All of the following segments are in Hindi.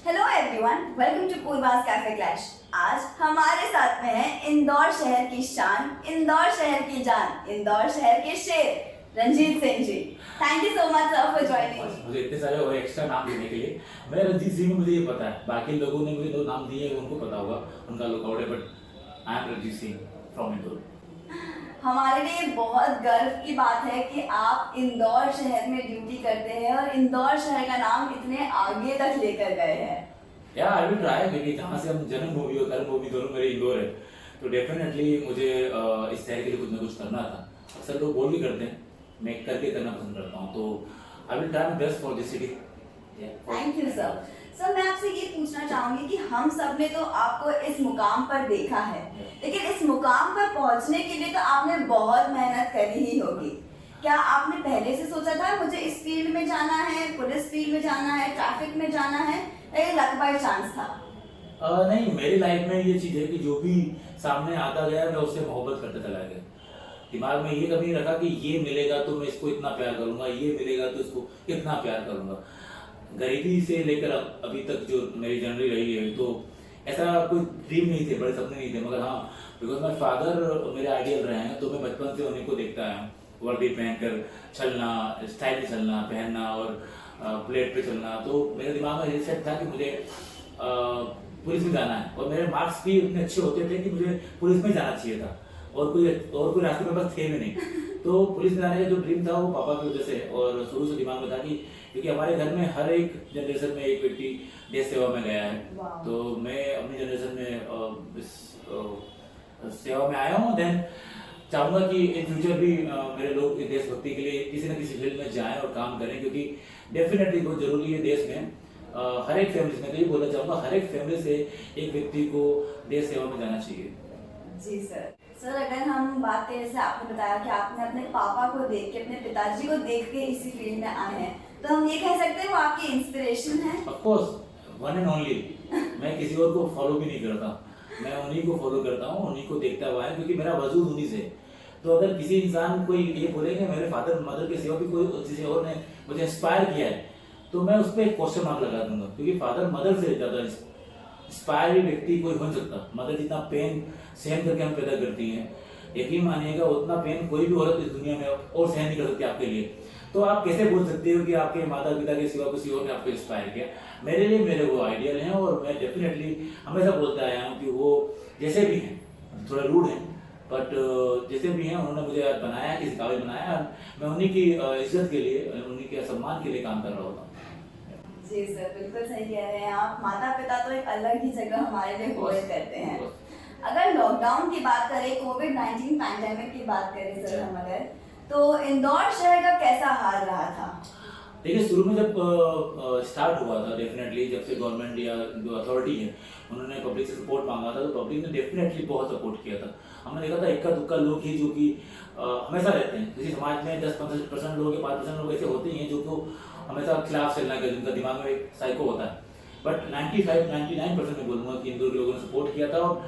हेलो एवरीवन, वेलकम टू पूर्वास कैफे क्लैश। आज हमारे साथ में है इंदौर शहर की शान, इंदौर शहर की जान, इंदौर शहर के शेर Ranjit Singh ji. Thank you so much sir for joining. मुझे इतने सारे और एक्स्ट्रा नाम देने के लिए। मैं रंजीत सिंह हूं, मुझे ये पता है। बाकी लोगों ने मुझे 2 नाम दिए हैं, उनको पता होगा, उनका लुकआउट है, but I am Ranjit Singh from Indore. हमारे लिए बहुत गर्व की बात है कि आप इंदौर शहर में ड्यूटी करते हैं और इंदौर शहर का नाम इतने आगे तक लेकर गए हैं। या आई विल ट्राई, क्योंकि जहाँ से हम जन्मभूमि और कर्मभूमि दोनों मेरे इंदौर है, तो डेफिनेटली मुझे इस शहर के लिए कुछ ना कुछ करना था। अक्सर लोग बोल भी करते हैं, मैं करके करना पसंद करता हूँ, तो I will try my best for this city. Thank you sir. Sir, मैं आपसे ये पूछना चाहूंगी कि हम सब ने तो आपको इस मुकाम पर देखा है, लेकिन इस मुकाम पर पहुंचने के लिए तो आपने बहुत मेहनत करी ही होगी। क्या आपने पहले से सोचा था मुझे इस फील्ड में जाना है, पुलिस फील्ड में जाना है, ट्रैफिक में जाना है, या ये लक बाय चांस था? नहीं, मेरी लाइफ में ये चीज़ है कि जो भी सामने आता गया मैं उससे मोहब्बत करते चला गया। दिमाग में ये कभी नहीं रखा कि ये मिलेगा तो मैं इसको इतना प्यार करूंगा, ये मिलेगा तो इसको इतना प्यार करूंगा। गरीबी से लेकर अभी तक जो मेरी जर्नी रही है, तो ऐसा कोई ड्रीम नहीं थे, बड़े सपने नहीं थे, मगर हाँ, बिकॉज माई फादर मेरे आइडियल रहे हैं, तो मैं बचपन से उन्हीं को देखता आया हूँ। वर्दी पहनकर चलना, स्टाइल में चलना, पहनना और प्लेट पे चलना। तो मेरे दिमाग में ये सेट था कि मुझे पुलिस में जाना है, और मेरे मार्क्स भी इतने अच्छे होते थे कि मुझे पुलिस में जाना चाहिए था, और कोई रास्ते में बस थे भी नहीं। तो पुलिस में जाने का जो ड्रीम था वो पापा की वजह से, और शुरू से दिमाग में था कि क्योंकि हमारे घर में हर एक जनरेशन में एक व्यक्ति देश सेवा में गया है, तो मैं अपनी जनरेशन में इस सेवा में आया हूँ। देन चाहूंगा कि इन फ्यूचर भी मेरे लोग देशभक्ति के लिए किसी न किसी फील्ड में जाएं और काम करें, क्योंकि डेफिनेटली बहुत जरूरी है देश में। हर एक फैमिली में तो ये बोलना चाहूंगा, हर एक फैमिली से एक व्यक्ति को देश सेवा में जाना चाहिए। जी सर। सर, अगर हम बात करें, जैसे आपने बताया कि आपने अपने पापा को देख के, अपने पिताजी को देख के इसी फील्ड में आए हैं, तो हम ये कह सकते हैं वो आपकी इंस्पिरेशन है? Of course, one and only. मैं किसी और को फॉलो भी नहीं करता, मैं उन्हीं को फॉलो करता हूँ, उन्हीं को देखता हुआ है, क्योंकि मेरा वजूद उन्हीं से। तो अगर किसी इंसान कोई ये बोलेंगे मेरे फादर मदर की सेवा भी कोई किसी और ने मुझे इंस्पायर किया है, तो मैं उस पर एक क्वेश्चन मार्क लगा दूंगा, क्योंकि फादर मदर से ज्यादा इंस्पायर व्यक्ति कोई हो सकता। मदर जितना पेन सहन करके हम पैदा करती हैं, यकीन मानिएगा उतना पेन कोई भी औरत इस दुनिया में और सहन नहीं कर सकती आपके लिए। तो आप कैसे बोल सकते हो कि आपके माता पिता के सिवा किसी और ने आपको इंस्पायर किया? मेरे लिए मेरे वो आइडियल हैं, और मैं डेफिनेटली हमेशा बोलता आया हूँ कि वो जैसे भी हैं, थोड़ा रूड हैं, बट जैसे भी हैं उन्होंने मुझे आज बनाया, किसी काबिल बनाया। मैं उन्हीं की इज्जत के लिए, उन्हीं के सम्मान के लिए काम कर रहा होता हूँ। जी सर, बिल्कुल सही कह रहे हैं आप। माता पिता तो एक अलग ही जगह हमारे लिए हुआ करते हैं। अगर लॉकडाउन की बात करें, कोविड-19 पैंडेमिक की बात करें सर हम अगर, तो इंदौर शहर का कैसा हाल रहा था? देखिए, शुरू में जब स्टार्ट हुआ था, डेफिनेटली जब से गवर्नमेंट या जो अथॉरिटी है उन्होंने पब्लिक से सपोर्ट मांगा था, तो पब्लिक ने डेफिनेटली बहुत सपोर्ट किया था। हमने देखा था इक्का दुक्का लोग ही जो कि हमेशा रहते हैं किसी समाज में, 10-15% लोग या 5% लोग ऐसे होते ही हैं जो को हमेशा खिलाफ चलना का, जिनका दिमाग में एक साइको होता है। बट 95-99% में बोलूंगा कि इंदौर के लोगों ने सपोर्ट किया था, और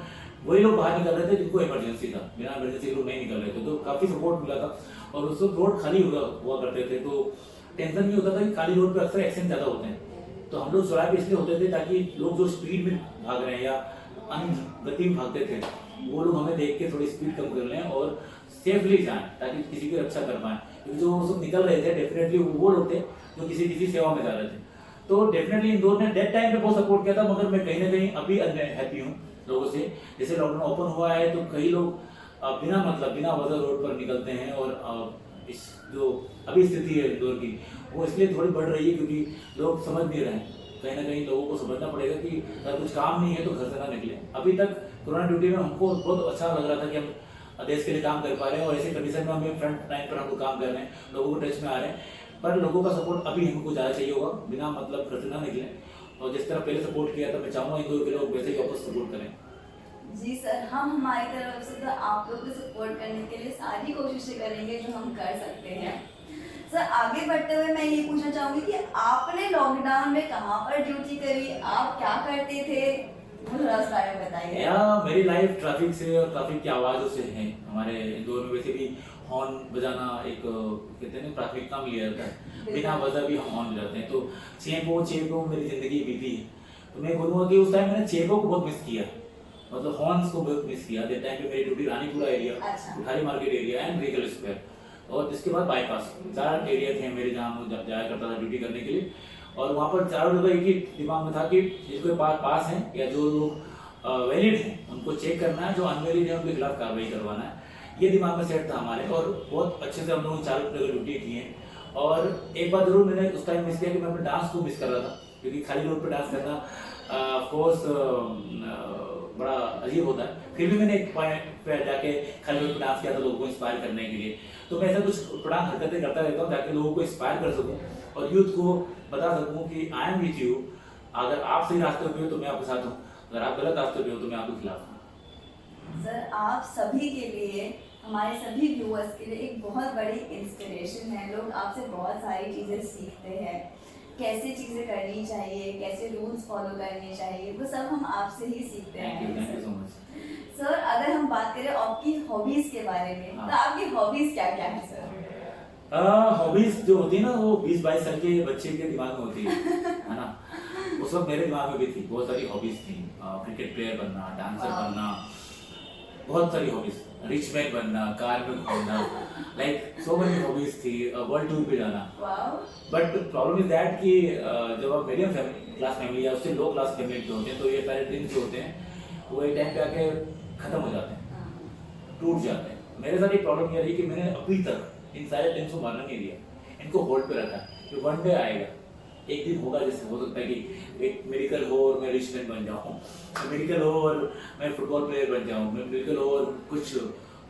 वही लोग बाहर निकल रहे थे जिनको इमरजेंसी था, बिना इमरजेंसी लोग नहीं निकल रहे थे, तो काफी सपोर्ट मिला था। और उस वक्त रोड खाली हुआ करते थे, तो टेंशन ये होता था कि खाली रोड पे अक्सर एक्सीडेंट ज्यादा होते हैं, तो हम लोग चौराहे पे इसलिए होते थे ताकि लोग जो स्पीड में भाग रहे हैं या गति में भागते थे, वो लोग हमें देख के थोड़ी स्पीड कम कर लें और सेफली जाएं, ताकि किसी की रक्षा कर पाए। क्योंकि जो सब निकल रहे थे डेफिनेटली वो लोग थे जो किसी सेवा में जा रहे थे। तो डेफिनेटली इंदौर ने डेट टाइम पे बहुत सपोर्ट किया था, मगर मैं कहीं ना कहीं अभी हैप्पी हूँ लोगों से। जैसे लॉकडाउन ओपन हुआ है, तो कई लोग बिना वजह रोड पर निकलते हैं, और इस जो अभी स्थिति है इंदौर की, वो इसलिए थोड़ी बढ़ रही है क्योंकि लोग समझ नहीं रहे हैं। कहीं ना कहीं लोगों को समझना पड़ेगा कि अगर कुछ काम नहीं है तो घर से ना निकले। अभी तक कोरोना ड्यूटी में हमको बहुत अच्छा लग रहा था कि हम देश के लिए काम कर पा रहे हैं, और ऐसे कंडीशन में हमें फ्रंट लाइन पर हम लोग काम कर रहे हैं, लोगों को टच में आ रहे हैं। पर लोगों का सपोर्ट अभी हमको ज़्यादा चाहिए होगा, बिना मतलब घर से ना निकले, और जिस तरह पहले सपोर्ट किया था मैं चाहूँगा इंदौर के लोग वैसे ही वापस सपोर्ट करें। जी सर, हम हमारी तरफ से तो आप लोग को सपोर्ट करने के लिए सारी कोशिशें करेंगे जो हम कर सकते हैं। सर, आगे बढ़ते हुए मैं ये पूछना चाहूंगी कि आपने लॉकडाउन में कहाँ पर ड्यूटी करी, आप क्या करते थे, वो थोड़ा उस बारे में बताइए। मेरी लाइफ ट्रैफिक से और ट्रैफिक की आवाज़ों से है। हमारे इंदौर में वैसे भी हॉर्न बजाना एक कहते हैं प्राथमिकता में लिया जाता है, बिना वजह भी हम हॉर्न बजाते हैं। तो 6 को मेरी जिंदगी बीती है, तो मैं बोलूँगा कि उस टाइम मैंने चेको को बहुत मिस किया, मतलब हॉर्न्स को बहुत मिस किया। दैट टाइम पे मेरी ड्यूटी रानीपुरा एरिया, अच्छा। Uthari market area and Regal square, और जिसके बाद बाईपास, 4 एरिया थे मेरे जहाँ मैं जाया करता था ड्यूटी करने के लिए। और वहाँ पर चारों लोगों एक ही दिमाग में था कि जिसके पास हैं या जो लोग वैलिड हैं उनको चेक करना है, जो अनवैलिड है उनके खिलाफ कार्रवाई करवाना है। ये दिमाग में सेट था हमारे, और बहुत अच्छे से हम लोगों ने 4 जगह ड्यूटी की है। और एक बात जरूर मैंने उस टाइम मिस किया कि मैं अपने डांस को मिस कर रहा था, क्योंकि खाली रोड पे डांस करना ऑफ कोर्स बड़ा अजीब होता है। फिर भी मैंने एक पॉइंट पे जाके खाली रोड पे डांस किया था लोगों को इंस्पायर करने के लिए। तो मैं ऐसा कुछ उड़ान हरकतें करता रहता हूँ ताकि लोगों को इंस्पायर कर सकूँ और यूथ को बता सकूँ कि आई एम विथ यू। अगर आप सही रास्ते पे हो तो मैं आपके साथ हूँ, अगर आप गलत रास्ते पे हो तो मैं आपके खिलाफ हूँ। सर आप सभी के लिए, हमारे सभी व्यूअर्स के लिए एक बहुत बड़ी इंस्पिरेशन है। लोग आपसे बहुत सारी चीज़ें सीखते हैं, कैसे चीज़ें करनी चाहिए, कैसे रूल्स फॉलो करने चाहिए, वो सब हम आपसे ही सीखते थैंक यू हैं। सो मच। सर अगर हम बात करें आपकी हॉबीज के बारे में, तो आपकी हॉबीज क्या क्या है सर? हॉबीज जो होती है ना वो 20-22 साल के बच्चे के दिमाग में होती है ना। उस वक्त मेरे दिमाग में भी थी, बहुत सारी हॉबीज थी। क्रिकेट प्लेयर बनना, डांसर बनना, बहुत सारी हॉबीज, रिच मैन बनना, कार में घूमना, लाइक सो मेनी हॉबीज थी, वर्ल्ड टूर पे जाना। बट प्रॉब्लम इज दैट कि जब आप मीडियम क्लास फैमिली या उससे लो क्लास फैमिली के होते हैं तो ये सारे ड्रीम्स जो होते हैं वो एक टाइम पे आके खत्म हो जाते हैं, टूट जाते हैं। मेरे साथ एक प्रॉब्लम ये रही कि मैंने अभी तक इन सारे ड्रीम्स को मारना नहीं दिया, इनको होल्ड पे रखा कि वन डे आएगा, एक दिन होगा, जैसे हो सकता है कि एक मेडिकल हो और मैं रिच मैन बन जाऊँ, मेडिकल हो और मैं फुटबॉल प्लेयर बन जाऊँ, मैं मेडिकल हो और कुछ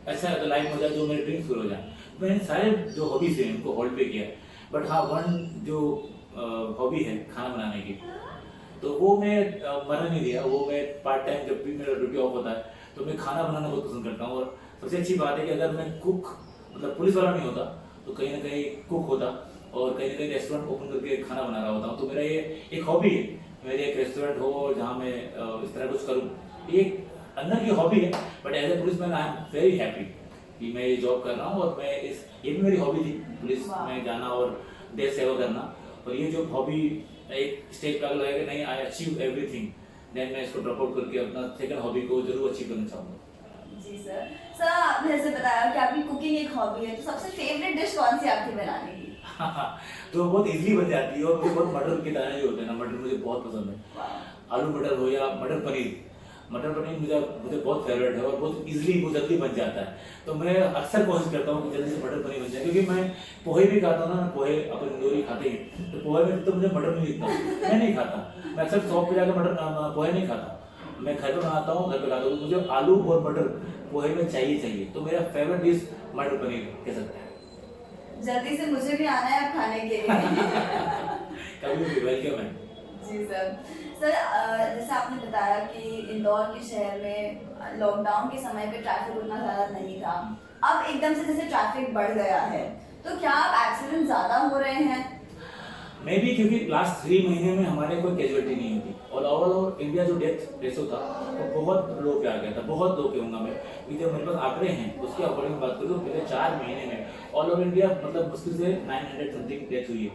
ऐसा लाइफ हो जाए जो मेरे ड्रीम्स पूरे हो जाए। मैंने सारे जो हॉबीज हैं उनको होल्ड पे किया। बट हाँ, वन जो हॉबी है खाना बनाने की, तो वो मैं मरने नहीं दिया। वो मैं पार्ट टाइम जब भी मेरा ड्यूटी ऑफ होता है तो मैं खाना बनाना बहुत पसंद करता हूँ। और सबसे अच्छी बात है कि अगर मैं कुक, मतलब पुलिस वाला नहीं होता तो कहीं ना कहीं कुक होता और कहीं ना कहीं रेस्टोरेंट ओपन करके खाना बना रहा होता हूँ। तो मेरा ये एक हॉबी है, मेरे एक रेस्टोरेंट हो जहाँ मैं इस तरह कुछ करूँ, ये अंदर की हॉबी है। But as a policeman I am very happy कि मैं ये जॉब कर रहा हूँ। और मैं ये भी मेरी हॉबी थी, पुलिस में जाना और देश सेवा करना। और ये जो हॉबी एक स्टेज पे अगर लगेगा नहीं आई अचीव एवरीथिंग, देन मैं इसको ड्रॉप आउट करके अपना सेकंड हॉबी को जरूर अचीव करना चाहूँगा। जी सर। सर आपने जैसे बताया कि आपकी कुकिंग एक हॉबी है, तो सबसे फेवरेट डिश कौन सी आपकी बनाने की? तो बहुत इजीली बन जाती है और मुझे बहुत मटर के दाने जो होते हैं ना, मटर मुझे बहुत पसंद है। आलू मटर हो या मटर पनीर, मटर पनीर मुझे बहुत फेवरेट है और बहुत इजीली वो जल्दी बन जाता है। तो मैं अक्सर कोशिश करता हूँ कि जल्दी से मटर पनीर बन जाए, क्योंकि मैं पोहे भी खाता हूँ ना, पोहे अपन इंदौरी खाते हैं, तो पोहे में तो मुझे मटर नहीं दिखता, मैं नहीं खाता। मैं अक्सर शॉप पे जाकर मटर पोहे नहीं खाता, मैं घर पे बनाता हूँ, घर पे खाता हूँ। मुझे आलू और मटर पोहे में चाहिए। तो मेरा फेवरेट डिश मटर पनीर कह सकते हैं। जल्दी से मुझे भी आना है आप खाने के लिए। कभी भी वेलकम है। जी सर। सर जैसे आपने बताया कि इंदौर के शहर में लॉकडाउन के समय पे ट्रैफिक उतना ज़्यादा नहीं था, अब एकदम से जैसे ट्रैफिक बढ़ गया है, तो क्या अब एक्सीडेंट ज़्यादा हो रहे हैं? मे भी, क्योंकि लास्ट 3 महीने में हमारे कोई कैजुअलिटी नहीं हुई थी और ओवरऑल इंडिया जो डेथ रेशो था वो बहुत लो पे आ गया था, बहुत लो कहूँगा मैं, क्योंकि जो मेरे पास आंकड़े हैं उसके अकॉर्डिंग बात करूँ तो पिछले 4 महीने में ऑल ओवर इंडिया मतलब मुश्किल से 900 समथिंग डेथ हुई है,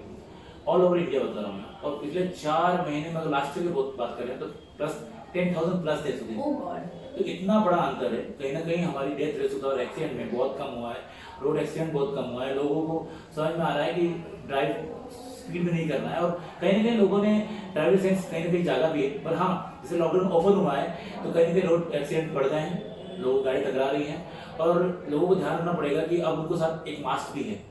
ऑल ओवर इंडिया बता रहा हूँ मैं। और पिछले 4 महीने में अगर लास्ट ईयर की बात करें तो प्लस 10,000 प्लस डेथ हुई। ओह गॉड। तो इतना बड़ा अंतर है, कहीं ना कहीं हमारी डेथ रेशो और एक्सीडेंट में बहुत कम हुआ है, रोड एक्सीडेंट बहुत कम हुआ है। लोगों को समझ में आ रहा है कि ड्राइव स्पीड में नहीं करना है और कहीं ना कहीं लोगों ने ड्राइविंग सेंस कहीं ना कहीं जागा भी है। पर हाँ, जैसे लॉकडाउन ओपन हुआ है तो कहीं ना कहीं रोड एक्सीडेंट बढ़ गए हैं, लोग गाड़ी टकरा रही हैं और लोगों को ध्यान रखना पड़ेगा कि अब उनको साथ एक मास्क भी है।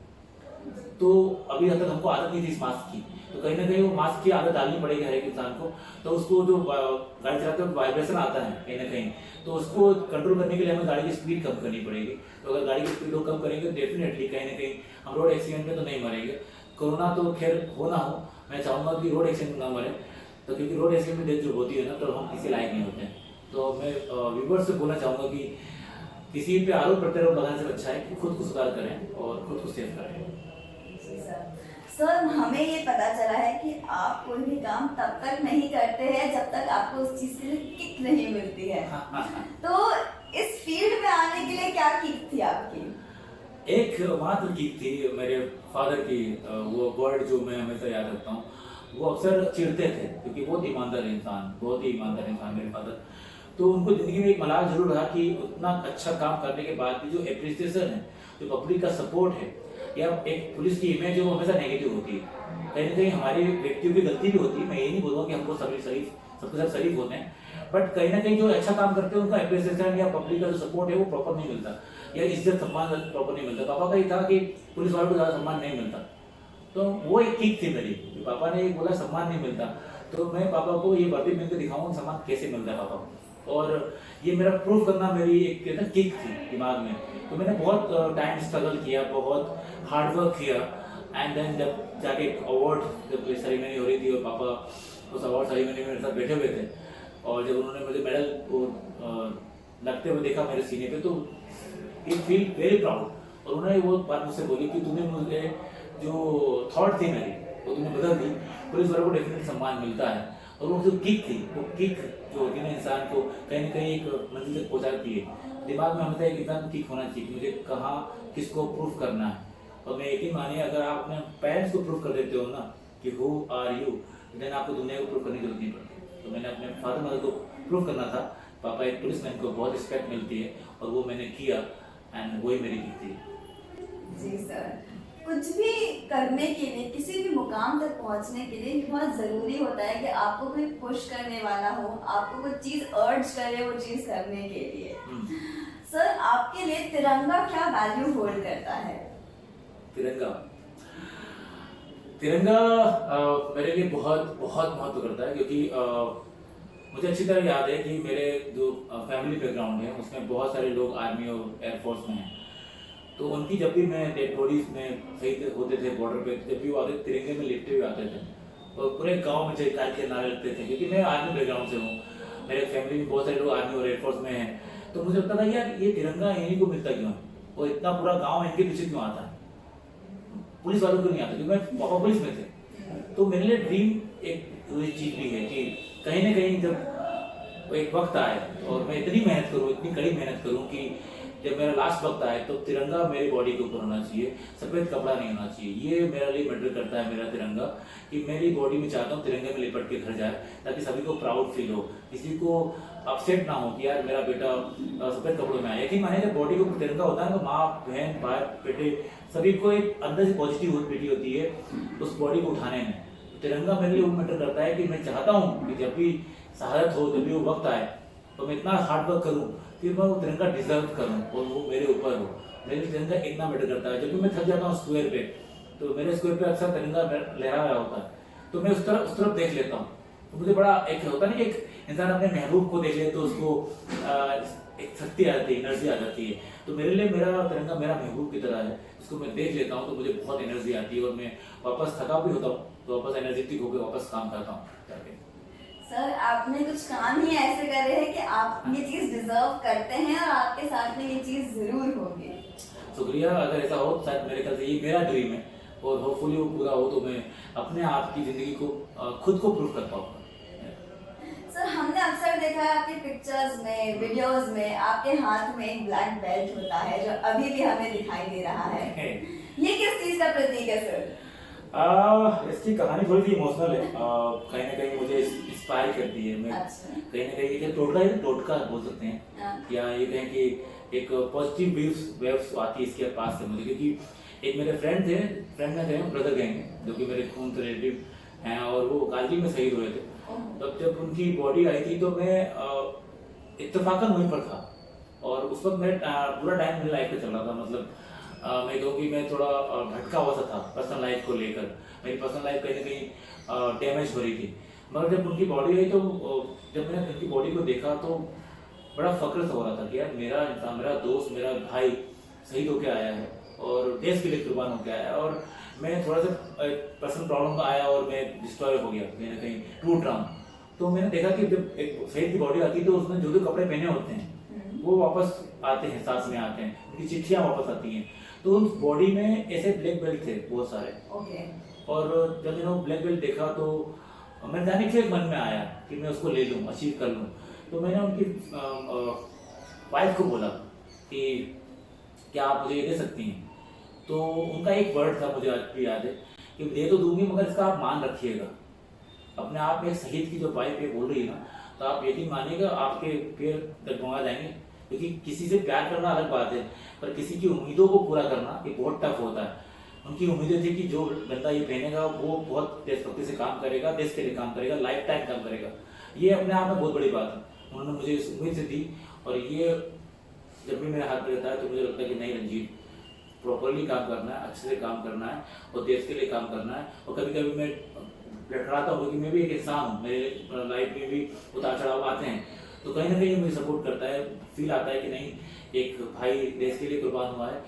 तो अभी तक हमको आदत नहीं थी इस मास्क की, तो कहीं ना कहीं वो मास्क की आदत डालनी पड़ेगी हर एक इंसान को। तो उसको जो गाड़ी चलाते वक्त वाइब्रेशन आता है कहीं ना कहीं, तो उसको कंट्रोल करने के लिए हमें गाड़ी की स्पीड कम करनी पड़ेगी। तो अगर गाड़ी की स्पीड कम करेंगे तो डेफिनेटली कहीं ना कहीं हम रोड एक्सीडेंट में तो नहीं मरेंगे। कोरोना तो खैर हो ना हो, मैं चाहूँगा कि रोड एक्सीडेंट ना मरे, तो क्योंकि रोड एक्सीडेंट में डेथ जो होती है ना तो हम किसी लायक नहीं होते। तो मैं व्यूवर्स से बोलना चाहूँगा कि किसी पे आरोप प्रत्यारोप लगाने से अच्छा है कि खुद को सुधार करें और खुद को सेफ करें। सर हमें ये पता चला है कि आप कोई भी काम तब तक नहीं करते हैं जब तक आपको उस चीज के लिए किक नहीं मिलती है। तो इस फील्ड में आने के लिए क्या किक थी आपकी? एक मात्र किक थी मेरे फादर की, वो वर्ड जो मैं हमेशा याद रखता हूँ, वो अक्सर चिढ़ते थे क्योंकि बहुत ईमानदार इंसान, बहुत ही ईमानदार इंसान मेरे फादर। तो उनको ज़िंदगी में एक मलाल जरूर रहा कि उतना अच्छा काम करने के बाद भी जो एप्रिसिएशन है, जो पब्लिक का सपोर्ट है, या एक पुलिस की इमेज है वो हमेशा नेगेटिव होती है। कहीं ना कहीं हमारे व्यक्तियों की गलती भी होती है, मैं ये नहीं बोलूँगा कि हमको सभी शरीफ सबके सब शरीफ होते हैं, बट कहीं ना कहीं जो अच्छा काम करते हैं उनका एप्रिसिएशन या पब्लिक का जो सपोर्ट है वो प्रॉपर नहीं मिलता, या इज्जत सम्मान प्रॉपर नहीं मिलता। पापा का ये था कि पुलिस वालों को ज़्यादा सम्मान नहीं मिलता, तो वो एक किक थी मेरी। पापा ने बोला सम्मान नहीं मिलता, तो मैं पापा को ये वर्दी पहन के दिखाऊंगा सम्मान कैसे मिलता है पापा को, और ये मेरा प्रूफ करना मेरी एक कहते किक थी दिमाग में। तो मैंने बहुत टाइम स्ट्रगल किया, बहुत हार्डवर्क किया, एंड देन जब जाके अवार्ड जब सेरेमनी हो रही थी और पापा उस अवार्ड सेरेमनी में मेरे साथ बैठे हुए थे, और जब उन्होंने मुझे मेडल लगते हुए देखा मेरे सीने पे, तो इट फील वेरी प्राउड। और उन्होंने वो बात मुझसे बोली कि तूने मुझे जो थॉट थी मेरी वो तुमने बदल दी, पुलिस वालों को डेफिनेटली सम्मान मिलता है। और वो जो किक थी, वो किक जो होती है ना इंसान को कहीं ना कहीं एक मंजिल तक पहुंचाती है। दिमाग में हमेशा एक इंसान किक होना चाहिए कि मुझे कहाँ किसको प्रूफ करना है। और मैं यकीन मानिए अगर आप अपने पेरेंट्स को प्रूफ कर देते हो ना कि हु आर यू, देन आपको दुनिया को प्रूफ करने की जरूरत नहीं पड़ती। तो मैंने अपने फादर मदर को प्रूफ करना था, पापा एक पुलिसमैन को बहुत रिस्पेक्ट मिलती है, और वो मैंने किया, एंड वही मेरी किक थी। जी सर, कुछ भी करने के लिए, किसी भी मुकाम तक पहुंचने के लिए बहुत ज़रूरी होता है कि आपको कोई पुश करने वाला हो, आपको कोई चीज़ अर्ज करे वो चीज़ करने के लिए। सर, आपके लिए तिरंगा क्या वैल्यू होल्ड करता है? तिरंगा तिरंगा मेरे लिए बहुत बहुत महत्व करता है, क्योंकि मुझे अच्छी तरह याद है कि मेरे जो फैमिली बैकग्राउंड है उसमें बहुत सारे लोग आर्मी और एयरफोर्स में हैं। तो उनकी जब भी मैं डेड बॉडीज में शहीद होते थे बॉर्डर पे, जब भी वो आते तिरंगे में लिपटे हुए आते थे, और पूरे गांव में जयकार के नारे लगते थे, क्योंकि मैं आर्मी बैकग्राउंड से हूँ, मेरे फैमिली में बहुत सारे लोग आर्मी और एयरफोर्स में हैं। तो मुझे लगता था यार ये तिरंगा इन्हीं को मिलता क्यों है, और इतना पूरा गाँव इनके पीछे क्यों आता है, पुलिस वालों को नहीं आता, क्योंकि मैं पापा पुलिस में थे। तो मेरे लिए ड्रीम एक चीज भी है कि कहीं ना कहीं जब एक वक्त आए और मैं इतनी मेहनत करूँ, इतनी कड़ी मेहनत करूँ कि जब मेरा लास्ट वक्त आए तो तिरंगा मेरी बॉडी के ऊपर होना चाहिए, सफेद कपड़ा नहीं होना चाहिए। ये मेरे लिए मैटर करता है मेरा तिरंगा, कि मेरी बॉडी में चाहता हूँ तिरंगे में लिपट के घर जाए, ताकि सभी को प्राउड फील हो, किसी को अपसेट ना हो कि यार मेरा बेटा सफेद कपड़ों में आया। यकीन मानिए जब बॉडी के ऊपर तिरंगा होता है तो माँ बहन भाई बेटे सभी को एक अंदर से पॉजिटिविटी होती है उस बॉडी को उठाने में। तिरंगा मेरे लिए वो मैटर करता है कि मैं चाहता हूँ कि जब भी शहादत हो, जब भी वो वक्त आए, तो मैं इतना हार्डवर्क करूँ कि मैं वो तिरंगा डिजर्व करूँ और वो मेरे ऊपर हो। मेरे लिए तिरंगा इतना मैटर करता है। जब भी मैं थक जाता हूँ स्क्वायर पे, तो मेरे स्क्वायर पे अक्सर तिरंगा लहरा रहा होता है, तो मैं उस तरफ देख लेता हूँ। तो मुझे बड़ा एक होता नहीं, एक इंसान अपने महबूब को देख ले तो उसको एक शक्ति आ जाती है, एनर्जी आ जाती है। तो मेरे लिए मेरा तिरंगा मेरा महबूब की तरह है, इसको मैं देख लेता हूँ तो मुझे बहुत एनर्जी आती है, और मैं वापस थका भी होता हूँ तो वापस एनर्जेटिक होकर वापस काम करता हूँ जाके। सर, आपने कुछ काम ही ऐसे करे हैं कि आप ये चीज डिजर्व करते हैं और आपके साथ में ये चीज जरूर होगी। शुक्रिया। अगर ऐसा हो तो शायद मेरे ख्याल से ये मेरा ड्रीम है, और होपफुली वो पूरा हो तो मैं अपने आप की जिंदगी को खुद को प्रूव कर पाऊंगा। सर, हमने अक्सर देखा है आपकी पिक्चर्स में, वीडियोस में आपके हाथ में एक ब्लैक बेल्ट होता है जो अभी भी हमें दिखाई दे रहा है। ये किस चीज का प्रतीक है सर? इसकी कहानी थोड़ी सी इमोशनल है, कहीं ना कहीं मुझे इंस्पायर करती है। मैं अच्छा। कहीं ना कहीं टोटका बोल सकते हैं, या ये कहें कि एक पॉजिटिव वेव्स आती है इसके पास से मुझे, क्योंकि एक मेरे फ्रेंड में थे ब्रदर गैंग, जो कि मेरे खून से रिलेटिव हैं, और वो कारगिल में शहीद हुए थे। तब जब उनकी बॉडी आई थी तो मैं इत्तेफाकन वहीं पर था, और उस वक्त मैं पूरा टाइम मेरी लाइफ में चल रहा था, मतलब मैं कहूँ कि मैं थोड़ा भटका हुआ सा था पर्सनल लाइफ को लेकर। मेरी पर्सनल लाइफ कहीं ना कहीं डैमेज हो रही थी। मगर जब उनकी बॉडी आई तो जब मैंने उनकी बॉडी को देखा तो बड़ा फक्र सा हो रहा था कि यार मेरा इंसान, मेरा दोस्त, मेरा भाई शहीद होके आया है और देश के लिए कुर्बान होके आया है, और मैं थोड़ा सा पर्सनल प्रॉब्लम में आया और मैं डिस्ट्रॉय हो गया, कहीं ना कहीं टूट रहा हूँ। तो मैंने देखा कि जब एक शहीद की बॉडी आती है तो उसमें जो कपड़े पहने होते हैं वो वापस आते हैं, सांस में आते हैं, उनकी चिट्ठियाँ वापस आती हैं। तो उस बॉडी में ऐसे ब्लैक बेल्ट थे बहुत सारे। और जब मैंने ब्लैक बेल्ट देखा तो मैं जाने के मन में आया कि मैं उसको ले लूँ, अचीव कर लूँ। तो मैंने उनकी वाइफ को बोला कि क्या आप मुझे ये दे सकती हैं? तो उनका एक वर्ड था, मुझे आज भी याद है, कि दे तो दूंगी मगर इसका आप मान रखिएगा। अपने आप में एक शहीद की जो वाइफ ये बोल रही है ना, तो आप यकीन मानिएगा आपके पैर डगमगा जाएंगे। क्योंकि किसी से प्यार करना अलग बात है, पर किसी की उम्मीदों को पूरा करना ये बहुत टफ होता है। उनकी उम्मीदें थी कि जो बंदा ये पहनेगा वो बहुत देशभक्ति से काम करेगा, देश के लिए काम करेगा, लाइफ टाइम काम करेगा। ये अपने आप में बहुत बड़ी बात है। उन्होंने मुझे इस उम्मीद से दी, और ये जब भी मेरे हाथ में रहता है तो मुझे लगता है कि नहीं रंजीत, प्रॉपरली काम करना है, अच्छे से काम करना है और देश के लिए काम करना है। और कभी कभी मैं लड़खड़ाता हूँ क्योंकि मैं भी एक इंसान हूँ, मेरे लाइफ में भी उतार चढ़ाव आते हैं, तो कहीं ना कहीं मुझे सपोर्ट करता है, फील आता है कि नहीं एक भाई देश के लिए कुर्बान हुआ है,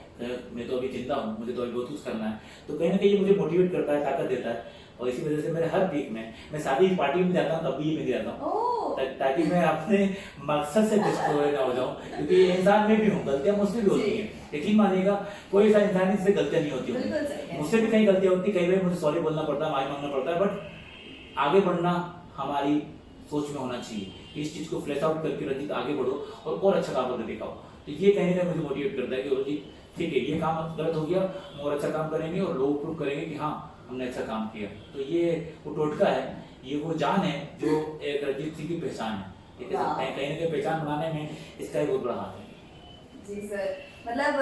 मैं तो अभी जिंदा हूँ, मुझे तो अभी बहुत कुछ करना है। तो कहीं ना कहीं ये मुझे मोटिवेट करता है, ताकत देता है। और इसी वजह से मेरे हर वीक में मैं शादी की पार्टी में जाता हूँ तब भी ये मैं जाता हूँ, ताकि मैं अपने मकसद से कुछ ना हो जाऊँ। क्योंकि इंसान में भी हूँ, गलतियाँ मुझसे भी होती हैं, यकीन मानिएगा कोई ऐसा इंसान है जिससे गलतियाँ नहीं होती होंगी। मुझसे भी कई गलतियाँ होती, कई बार मुझे सॉरी बोलना पड़ता है, माफी मांगना पड़ता है, बट आगे बढ़ना हमारी सोच में होना चाहिए। इस चीज को फ्लैश आउट करके रंजीत आगे बढ़ो और अच्छा काम करके दिखाओ। तो ये कहीं ना कहीं मुझे मोटिवेट करता है कि रंजीत ठीक है, ये काम गलत हो गया, और अच्छा काम करेंगे और लोग प्रूव करेंगे कि हाँ हमने अच्छा काम किया। तो ये वो टोटका है, ये वो जान है जो एक रंजीत सिंह की पहचान है। ये कह सकते हैं कहीं ना कहीं पहचान बनाने में इसका एक बहुत बड़ा हाथ है। जी सर, मतलब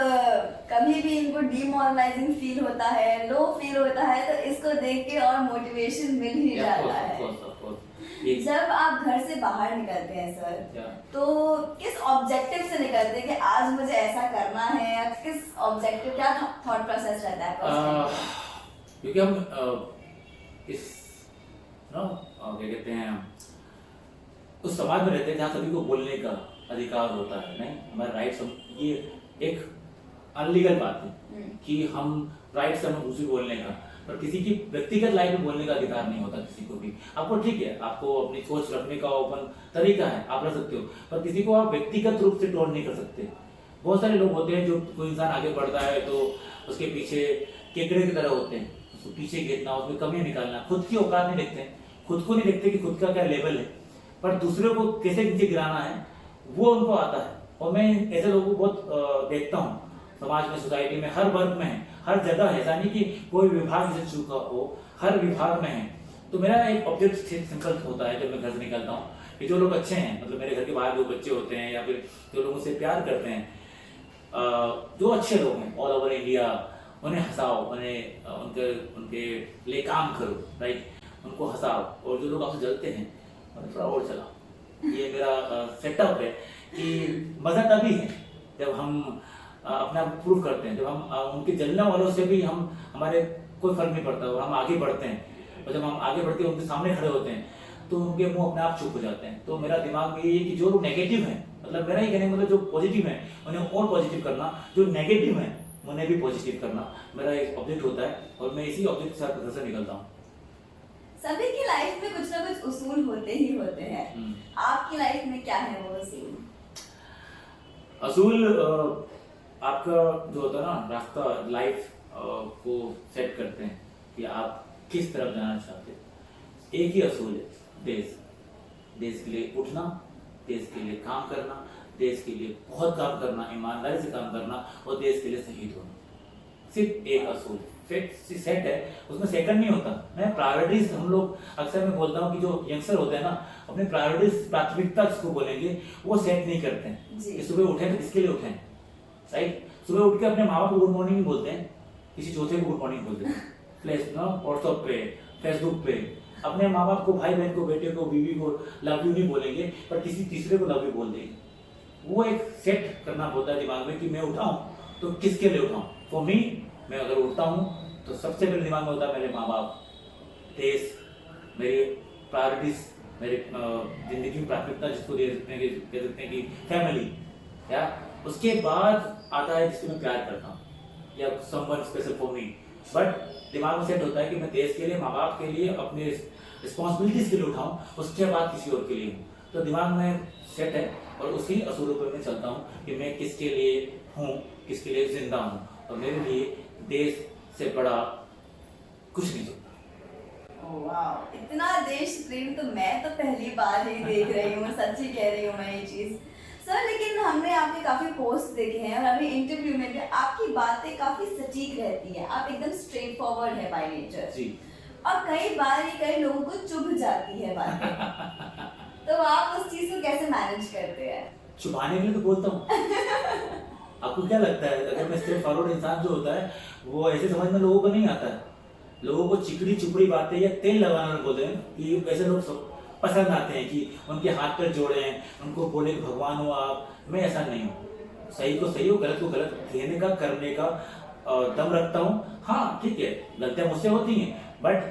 कभी भी इनको डीमोरलाइजिंग फील होता है, लो फील होता है, तो इसको देख के और मोटिवेशन मिल ही जाता है। जब आप घर से बाहर निकलते हैं सर, तो किस ऑब्जेक्टिव से निकलते हैं कि आज मुझे ऐसा करना है, या किस ऑब्जेक्टिव, क्या थॉट प्रोसेस रहता है? क्योंकि हम इस क्या कहते हैं, उस समाज में रहते हैं जहाँ सभी को बोलने का अधिकार होता है, नहीं हमारे राइट्स, ये एक अनलीगल बात है कि हम राइट्स हम दूसरी बोलने का, पर किसी की व्यक्तिगत लाइफ में बोलने का अधिकार नहीं होता किसी को भी। आपको ठीक है, आपको अपनी सोच रखने का ओपन तरीका है, आप रख सकते हो, पर किसी को आप व्यक्तिगत रूप से टोल नहीं कर सकते। बहुत सारे लोग होते हैं जो कोई इंसान आगे बढ़ता है तो उसके पीछे केकड़े की तरह होते हैं, उसको पीछे घेरना, उसमें कमियां निकालना, खुद की औकात नहीं देखते, खुद को नहीं देखते कि खुद का क्या लेवल है, पर दूसरों को कैसे नीचे गिराना है वो उनको आता है। और मैं ऐसे लोगों को बहुत देखता हूँ समाज में, सोसाइटी में, हर वर्ग में है, हर जगह है। ऐसा नहीं कि कोई विभाग से चूका हो, हर विभाग में है। तो मेरा एक ऑब्जेक्ट सिंपल होता है जब मैं घर से निकलता हूँ कि जो लोग अच्छे हैं, मतलब मेरे घर के बाहर जो बच्चे होते हैं या फिर जो लोग मुझसे प्यार करते हैं, जो अच्छे लोग हैं ऑल ओवर इंडिया, उन्हें हंसाओ, उन्हें उनके लिए काम करो, राइट, उनको हंसाओ। और जो लोग आपसे जलते हैं उन्हें थोड़ा और चलाओ। ये मेरा सेटअप है कि मजा तभी है जब हम अपने आप प्रूव करते हैं, जब हम उनके जलने वालों से भी हमारे कोई फर्क नहीं पड़ता और हम आगे बढ़ते हैं। और जब हम आगे बढ़ के उनके सामने खड़े होते हैं तो उनके मुंह अपने आप चुप हो जाते हैं। तो मेरा दिमाग में ये है कि जो लोग नेगेटिव हैं, मतलब मेरा ये कहने का मतलब जो पॉजिटिव है उन्हें और पॉजिटिव करना, जो नेगेटिव है उन्हें भी पॉजिटिव करना, मेरा एक ऑब्जेक्ट होता है और मैं इसी ऑब्जेक्ट के साथ घर से निकलता हूँ। सभी की लाइफ में कुछ ना कुछ उसूल होते ही होते हैं। आपकी लाइफ में क्या है वो उसूल? असूल आपका जो होता है ना रास्ता, लाइफ को सेट करते हैं कि आप किस तरफ जाना चाहते हैं। एक ही असूल है, देश के लिए उठना, देश के लिए काम करना, देश के लिए बहुत काम करना, ईमानदारी से काम करना और देश के लिए शहीद होना। सिर्फ एक असूल सेट है, उसमें सेकंड नहीं होता। मैं प्रायोरिटीज, हम लोग अक्सर मैं बोलता हूँ कि जो यंगस्टर होते हैं ना, अपने प्रायोरिटीज, प्राथमिकता जिसको बोलेंगे, वो सेट नहीं करते हैं कि सुबह उठे तो किसके लिए उठे, राइट। सुबह उठ के अपने माँ बाप को गुड मॉर्निंग नहीं बोलते हैं, किसी चौथे को गुड मॉर्निंग बोलते हैं, व्हाट्सएप पे, फेसबुक पे। अपने माँ बाप को, भाई बहन को, बेटे को, बीवी को लव यू नहीं बोलेंगे, पर किसी तीसरे को लव यू बोल देंगे। वो एक सेट करना होता है दिमाग में कि मैं उठाऊं तो किसके लिए उठाऊं। फॉर मी, मैं अगर उठता हूं तो सबसे पहले दिमाग में होता है मेरे माँ बाप, देश, मेरी प्रायोरिटीज, मेरी जिंदगी की प्राथमिकता जिसको कह सकते हैं कि फैमिली, या उसके बाद आता है जिसको मैं प्यार करता हूँ या someone special for me. But दिमाग में सेट होता है कि मैं देश के लिए, माँ बाप के लिए, अपने रिस्पॉन्सिबिलिटीज के लिए उठाऊं, उसके बाद किसी और के लिए हूँ। तो दिमाग में सेट है और उसी असूलों पर मैं चलता हूँ कि मैं किसके लिए हूँ, किसके लिए जिंदा हूँ। और मेरे लिए देश से बड़ा कुछ नहीं होता। वाह, इतना देश प्रेम तो मैं तो पहली बार ही देख रही हूँ, सच्ची कह रही हूँ मैं ये चीज सर। लेकिन हमने आपके काफी पोस्ट देखे हैं और अभी इंटरव्यू में भी आपकी बातें काफी सटीक रहती हैं, आप एकदम स्ट्रेट फॉरवर्ड है बाय नेचर। जी। और कई बार ये कई लोगों को चुभ जाती है बातें। तो आप उस चीज को कैसे मैनेज करते हैं? छुपाने के लिए तो बोलता हूँ। आपको क्या लगता है अगर मैं स्ट्रेट फॉरवर्ड इंसान जो होता है वो ऐसे समझ में लोगों को नहीं आता है। लोगों को चिकड़ी चुपड़ी बातें या तेल लगाना बोलते हैं कि वैसे लोग सब पसंद आते हैं कि उनके हाथ पर जोड़ें, उनको बोले कि भगवान हो आप। मैं ऐसा नहीं हूँ। सही को सही हो, गलत को गलत कहने का करने का दम रखता हूँ। हाँ ठीक है, गलतियां मुझसे होती हैं, बट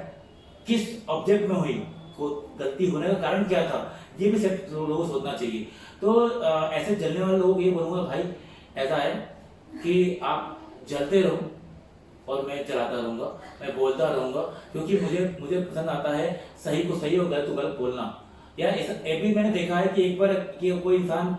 किस ऑब्जेक्ट में हुई, को गलती होने का कारण क्या था, ये भी सब लोगों को सोचना चाहिए। तो ऐसे जलने वाले लोगों को ये बोलूंगा भाई ऐसा है कि आप जलते रहो और मैं चलाता रहूंगा, मैं बोलता रहूंगा, क्योंकि मुझे पसंद आता है सही को सही और गलत को गलत बोलना। या ऐसा भी मैंने देखा है कि एक बार कि कोई इंसान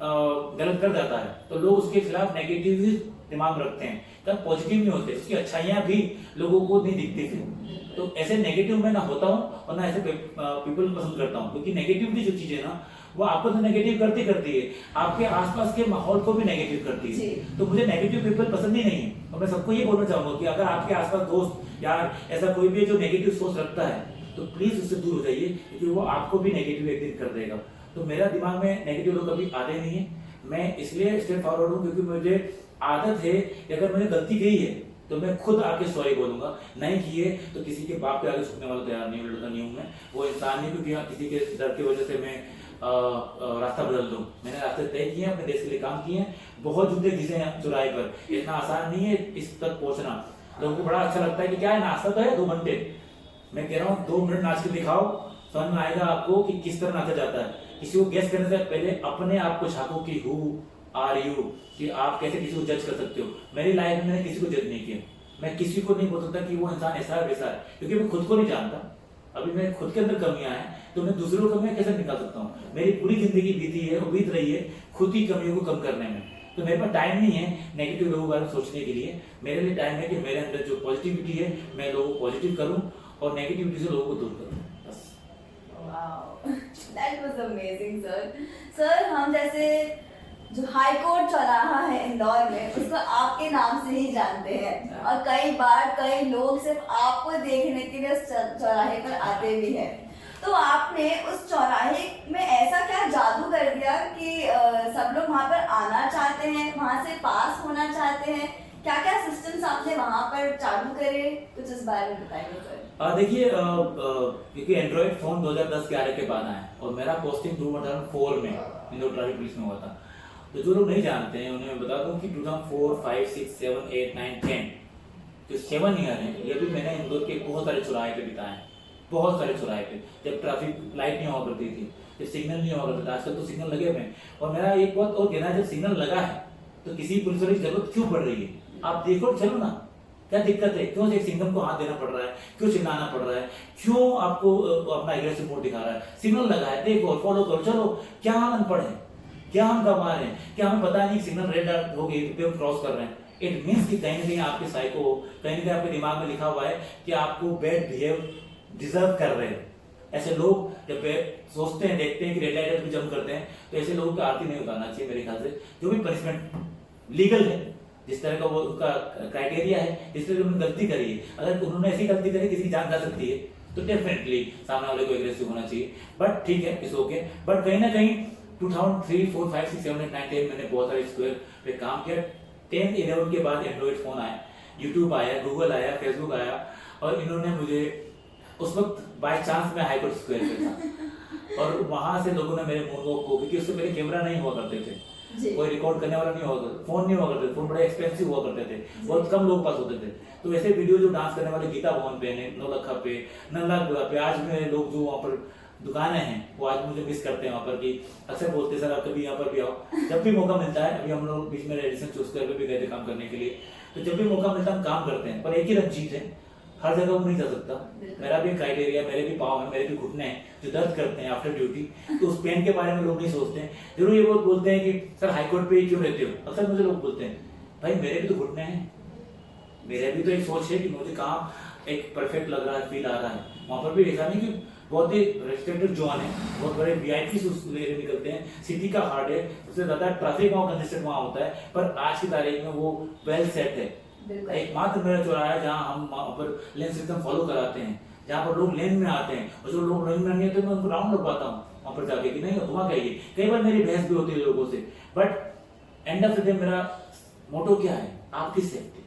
गलत कर जाता है तो लोग उसके खिलाफ नेगेटिव ही दिमाग में रखते हैं, तब पॉजिटिव नहीं होते, उसकी अच्छाइयां भी लोगों को नहीं दिखती थी। तो ऐसे नेगेटिव में ना होता हूँ और ना ऐसे पीपल पसंद करता हूँ, क्योंकि नेगेटिविटी जो चीज है ना वो आपको तो नेगेटिव करती है, आपके आसपास के माहौल को भी नेगेटिव करती है। तो मुझे नेगेटिव पीपल पसंद ही नहीं है। और मैं सबको ये बोलना चाहूंगा कि अगर आपके आसपास दोस्त यार ऐसा कोई भी जो नेगेटिव सोच रखता है तो प्लीज उससे दूर हो जाइए, क्योंकि वो आपको भी नेगेटिव एक दिन कर देगा। तो मेरा दिमाग में नेगेटिव लोग कभी आते नहीं है। मैं इसलिए स्ट्रेट फॉरवर्ड हूँ क्योंकि मुझे आदत है कि अगर मैंने गलती की है तो मैं खुद आके सॉरी बोलूंगा, नहीं किए तो किसी के बाप के आगे झुकने वाला तैयार नहीं हूँ मैं। वो इंसान नहीं क्योंकि किसी के डर की वजह से मैं रास्ता बदल दूं। मैंने रास्ते तय किए हैं, अपने देश के लिए काम किए हैं, बहुत जूते घिसे हैं चुराई पर। इतना आसान नहीं है इस तक पहुंचना। लोगों को बड़ा अच्छा लगता है कि क्या है नाश्ता तो है 2 घंटे, मैं कह रहा हूँ 2 मिनट नाच के दिखाओ, समझ में आएगा आपको कि किस तरह नाचा जाता है। किसी को गेस करने से पहले अपने आप को झांको कि हु आर यू, कि आप कैसे किसी को जज कर सकते हो। मेरी लाइफ में मैंने किसी को जज नहीं किया, मैं किसी को नहीं बोल सकता कि वो इंसान ऐसा है वैसा है, क्योंकि मैं खुद को नहीं जानता। अभी मेरे खुद के अंदर कमियां हैं तो मैं दूसरों को कमियां कैसे निकाल सकता हूँ। मेरी पूरी जिंदगी बीती है और बीत रही है खुद ही कमियों को कम करने में। तो मेरे पास टाइम नहीं है नेगेटिव लोगों के बारे में सोचने के लिए। मेरे लिए टाइम है कि मेरे अंदर जो पॉजिटिविटी है मैं लोगों को पॉजिटिव करूँ और नेगेटिविटी से लोगों को दूर करूँ, बस। Wow, that was amazing, sir. Sir हम जैसे जो हाई कोर्ट चौराहा है इंदौर में उसको आपके नाम से ही जानते हैं, और कई बार कई लोग सिर्फ आपको देखने के लिए उस चौराहे पर आते भी हैं। तो आपने उस चौराहे में ऐसा क्या जादू कर दिया कि सब लोग वहाँ पर आना चाहते हैं, वहाँ से पास होना चाहते हैं? क्या क्या सिस्टम्स आपने वहाँ पर चालू करे, कुछ इस बारे में बताइए सर। देखिए क्योंकि एंड्रॉइड फोन 2010-11 के बाद आए और मेरा पोस्टिंग 2004 में इंदौर ट्रैफिक पुलिस में हुआ था। तो जो लोग नहीं जानते हैं उन्हें मैं बता दूं कि 2004, 5, 6, 7, 8, 9, 10 जो 7 ईयर है ये भी मैंने इंदौर के बहुत सारे चौराहे पे बिताए हैं। बहुत सारे चौराहे पे जब ट्रैफिक लाइट नहीं हुआ करती थी, जब सिग्नल नहीं हुआ करता था, आजकल तो सिग्नल लगे हुए हैं। और मेरा एक बात और कहना है, जब सिग्नल लगा है तो किसी पुलिस वाले की जरूरत क्यों पड़ रही है? आप देखो चलो ना, क्या दिक्कत है? क्यों एक सिग्नल को हाथ देना पड़ रहा है? क्यों चिल्लाना पड़ रहा है? क्यों आपको अपना एग्रेसिव मोड दिखा रहा है? सिग्नल लगा है, देखो फॉलो करो, चलो। क्या हम अनपढ़ है? क्या हम गंवार हैं? क्या हमें पता नहीं सिग्नल रेड हो गई तो हम क्रॉस कर रहे हैं? इट मीन्स कि कहीं ना कहीं आपके साइको, कहीं ना कहीं आपके दिमाग में लिखा हुआ है कि आपको बैड बिहेव डिजर्व कर रहे हैं। ऐसे लोग जब सोचते हैं, देखते हैं कि रेड लाइट पे जंप करते हैं, तो ऐसे लोगों को आरती नहीं उतारना चाहिए मेरे ख्याल से। जो भी पनिशमेंट लीगल है, जिस तरह का वो उनका क्राइटेरिया है, जिस तरह की उन्होंने गलती करी है, अगर उन्होंने ऐसी गलती करी किसी की जान जा सकती है तो डेफिनेटली सामने वाले को एग्रेसिव होना चाहिए। बट ठीक है, इट्स ओके। बट कहीं ना कहीं 2003, 4, 5, 6, 7, 8, 9, 10 मैंने बहुत सारे स्क्वायर पे काम किया। 10, 11 के बाद एंड्रॉइड फोन आया, यूट्यूब आया, गूगल आया, फेसबुक आया, और इन्होंने मुझे उस वक्त बाय चांस में हाईकोर्ट स्क्वायर पे था और वहां से लोगों ने मेरे मुंह को, क्योंकि उससे पहले कैमरा नहीं हुआ करते थे, कोई रिकॉर्ड करने वाला नहीं हुआ करता, फोन नहीं हुआ करते, फोन बड़े एक्सपेंसिव हुआ करते थे, बहुत कम लोग पास होते थे। तो ऐसे वीडियो जो डांस करने वाले गीता भवन पे, नौलखा पे, नंदलालपुरा पे, आज में लोग जो वहाँ पर दुकानें हैं वो आज मुझे मिस करते हैं वहाँ पर, कि अक्सर बोलते हैं सर आप कभी यहाँ पर भी आओ। जब भी मौका मिलता है, अभी हम लोग बीच में रेडिसन चूज कर भी गए थे काम करने के लिए, तो जब भी मौका मिलता है हम काम करते हैं। पर एक ही रंजीत है, हर जगह वो नहीं जा सकता। मेरा भी क्राइटेरिया, मेरे भी पाँव हैं, मेरे भी घुटने हैं जो दर्द करते हैं आफ्टर ड्यूटी, तो उस पेन के बारे में लोग नहीं सोचते हैं। जरूर ये लोग बोलते हैं कि सर हाईकोर्ट पे ही क्यों रहते हो? अक्सर मुझे लोग बोलते हैं भाई मेरे भी तो घुटने हैं, मेरे भी तो एक सोच है कि मुझे कहाँ एक परफेक्ट लग रहा है, फील आ रहा है। वहाँ पर भी ऐसा नहीं कि बहुत ही रेस्ट्रिक्टेड जोन है, बहुत बड़े वीआईपी निकलते हैं, सिटी का हार्ट है, सबसे ज्यादा ट्रैफिक वहाँ कंजेस्टेड वहाँ होता है, पर आज की तारीख में वो वेल सेट है। एकमात्र मेरा चौराहा है जहाँ हम वहाँ पर लेन सिस्टम फॉलो कराते हैं, जहाँ पर लोग लेन में आते हैं, और जो लोग लेन में नहीं आते मैं उनको राउंड लगवाता हूँ वहाँ पर जाके कि नहीं हुआ क्या ये। कई बार मेरी बहस भी होती है लोगों से, but end of the day मेरा मोटो क्या है, आपकी सेफ्टी,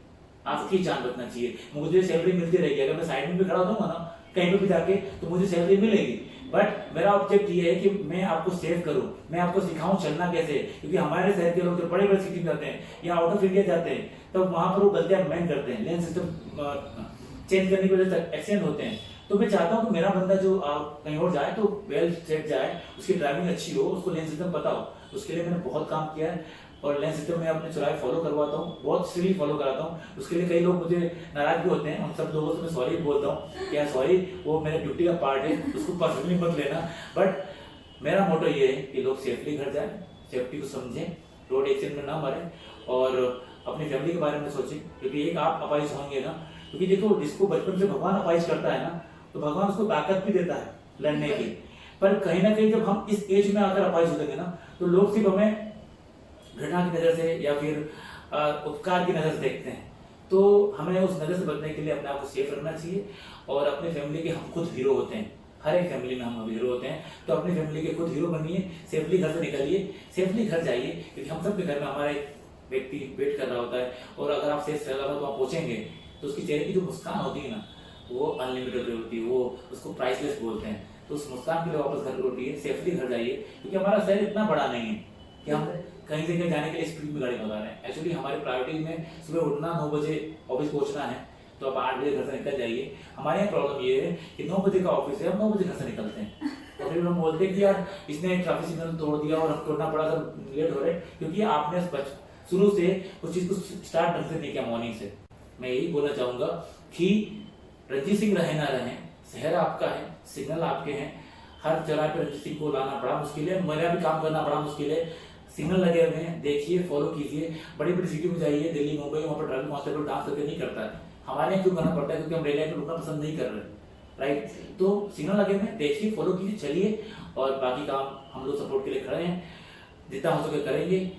आपकी जान बचना चाहिए। मुझे सैलरी मिलती रहेगी, अगर मैं साइड में भी खड़ा दूंगा ना कहीं पे भी जाके तो मुझे सैलरी मिलेगी, बट मेरा ऑब्जेक्ट ये है कि मैं आपको सेव करूं, मैं आपको सिखाऊं चलना कैसे। क्योंकि हमारे शहर के लोग जो बड़े बड़े सिटी में जाते हैं या आउट ऑफ इंडिया जाते हैं तो वहां पर वो गलतियां मैन करते हैं, लेन सिस्टम चेंज करने की वजह से एक्सीडेंट होते हैं। तो मैं चाहता हूँ कि मेरा बंदा जो कहीं और जाए तो वेल सेट जाए, उसकी ड्राइविंग अच्छी हो, उसको लेन सिस्टम पता हो। उसके लिए मैंने बहुत काम किया है और लेन सिस्टम में अपने चौराहे फॉलो करवाता हूँ, बहुत स्ट्रिक्टली फॉलो कराता हूँ। उसके लिए कई लोग मुझे नाराज भी होते हैं, उन सब लोगों से मैं सॉरी बोलता हूँ कि यार सॉरी, वो मेरे ड्यूटी का पार्ट है, उसको पर्सनली मत लेना। बट मेरा मोटो ये है कि लोग सेफली घर जाए, सेफ्टी को समझें, रोड एक्सीडेंट में ना मरे और अपनी फैमिली के बारे में सोचें। क्योंकि एक आप अपाइज होंगे ना, क्योंकि देखो जिसको बचपन से भगवान अपाइज करता है ना तो भगवान उसको ताकत भी देता है लड़ने की। पर कहीं ना कहीं जब हम इस एज में आकर अपाइज हो जाएंगे ना तो लोग सिर्फ हमें घृणा की नजर से या फिर उपकार की नजर से देखते हैं। तो हमें उस नजर से बचने के लिए अपने आप को सेफ रखना चाहिए और अपनी फैमिली के हम खुद हीरो होते हैं, हर एक फैमिली में हम हीरो होते हैं। तो अपनी फैमिली के खुद हीरो बनिए, सेफली घर से निकलिए, सेफली घर जाइए, क्योंकि हम सब के घर में हमारा एक व्यक्ति वेट कर रहा होता है। और अगर आप सेफ सलामत वहाँ पहुंचेंगे तो उसकी चेहरे की जो मुस्कान होती है ना वो अनलिमिटेड होती है, वो उसको प्राइसलेस बोलते हैं। तो उस मुस्कान के लिए वापस घर लौटिए, सेफली घर जाइए, क्योंकि हमारा शहर इतना बड़ा नहीं है कि हम कहीं से कहीं जाने के लिए स्पीड में गाड़ी भगा रहे हैं। एक्चुअली हमारे प्रायोरिटी में सुबह उठना, 9 बजे ऑफिस पहुंचना है, तो आप 8 बजे घर से निकल जाइए। हमारे यहाँ प्रॉब्लम ये है कि 9 बजे का ऑफिस है, हम 9 बजे घर से निकलते हैं और फिर हम बोलते हैं कि यार इसने ट्रैफिक सिग्नल तोड़ दिया और हम तोड़ना पड़ा, सब लेट हो रहे, क्योंकि आपने शुरू से उस चीज को स्टार्ट ढंग से नहीं किया मॉर्निंग से। मैं यही बोलना चाहूंगा कि रंजीत सिंह रहे ना रहे, शहर आपका है, सिग्नल आपके हैं। हर जगह पे रंजीत सिंह को लाना बड़ा मुश्किल है, मेरा भी काम करना बड़ा मुश्किल है। सिग्नल लगे हुए हैं, देखिए, फॉलो कीजिए। बड़ी बड़ी सिटी में जाइए, दिल्ली, मुंबई, वहाँ पर ट्रैफिक कांस्टेबल डांस करके नहीं करता है। हमारे यहाँ क्यों करना पड़ता है? क्योंकि हम रेल लाइन पर रुकना पसंद नहीं कर रहे, राइट। तो सिग्नल लगे हुए हैं, देखिए, फॉलो कीजिए, चलिए, और बाकी काम हम लोग सपोर्ट के लिए खड़े हैं, जितना हो सके करेंगे,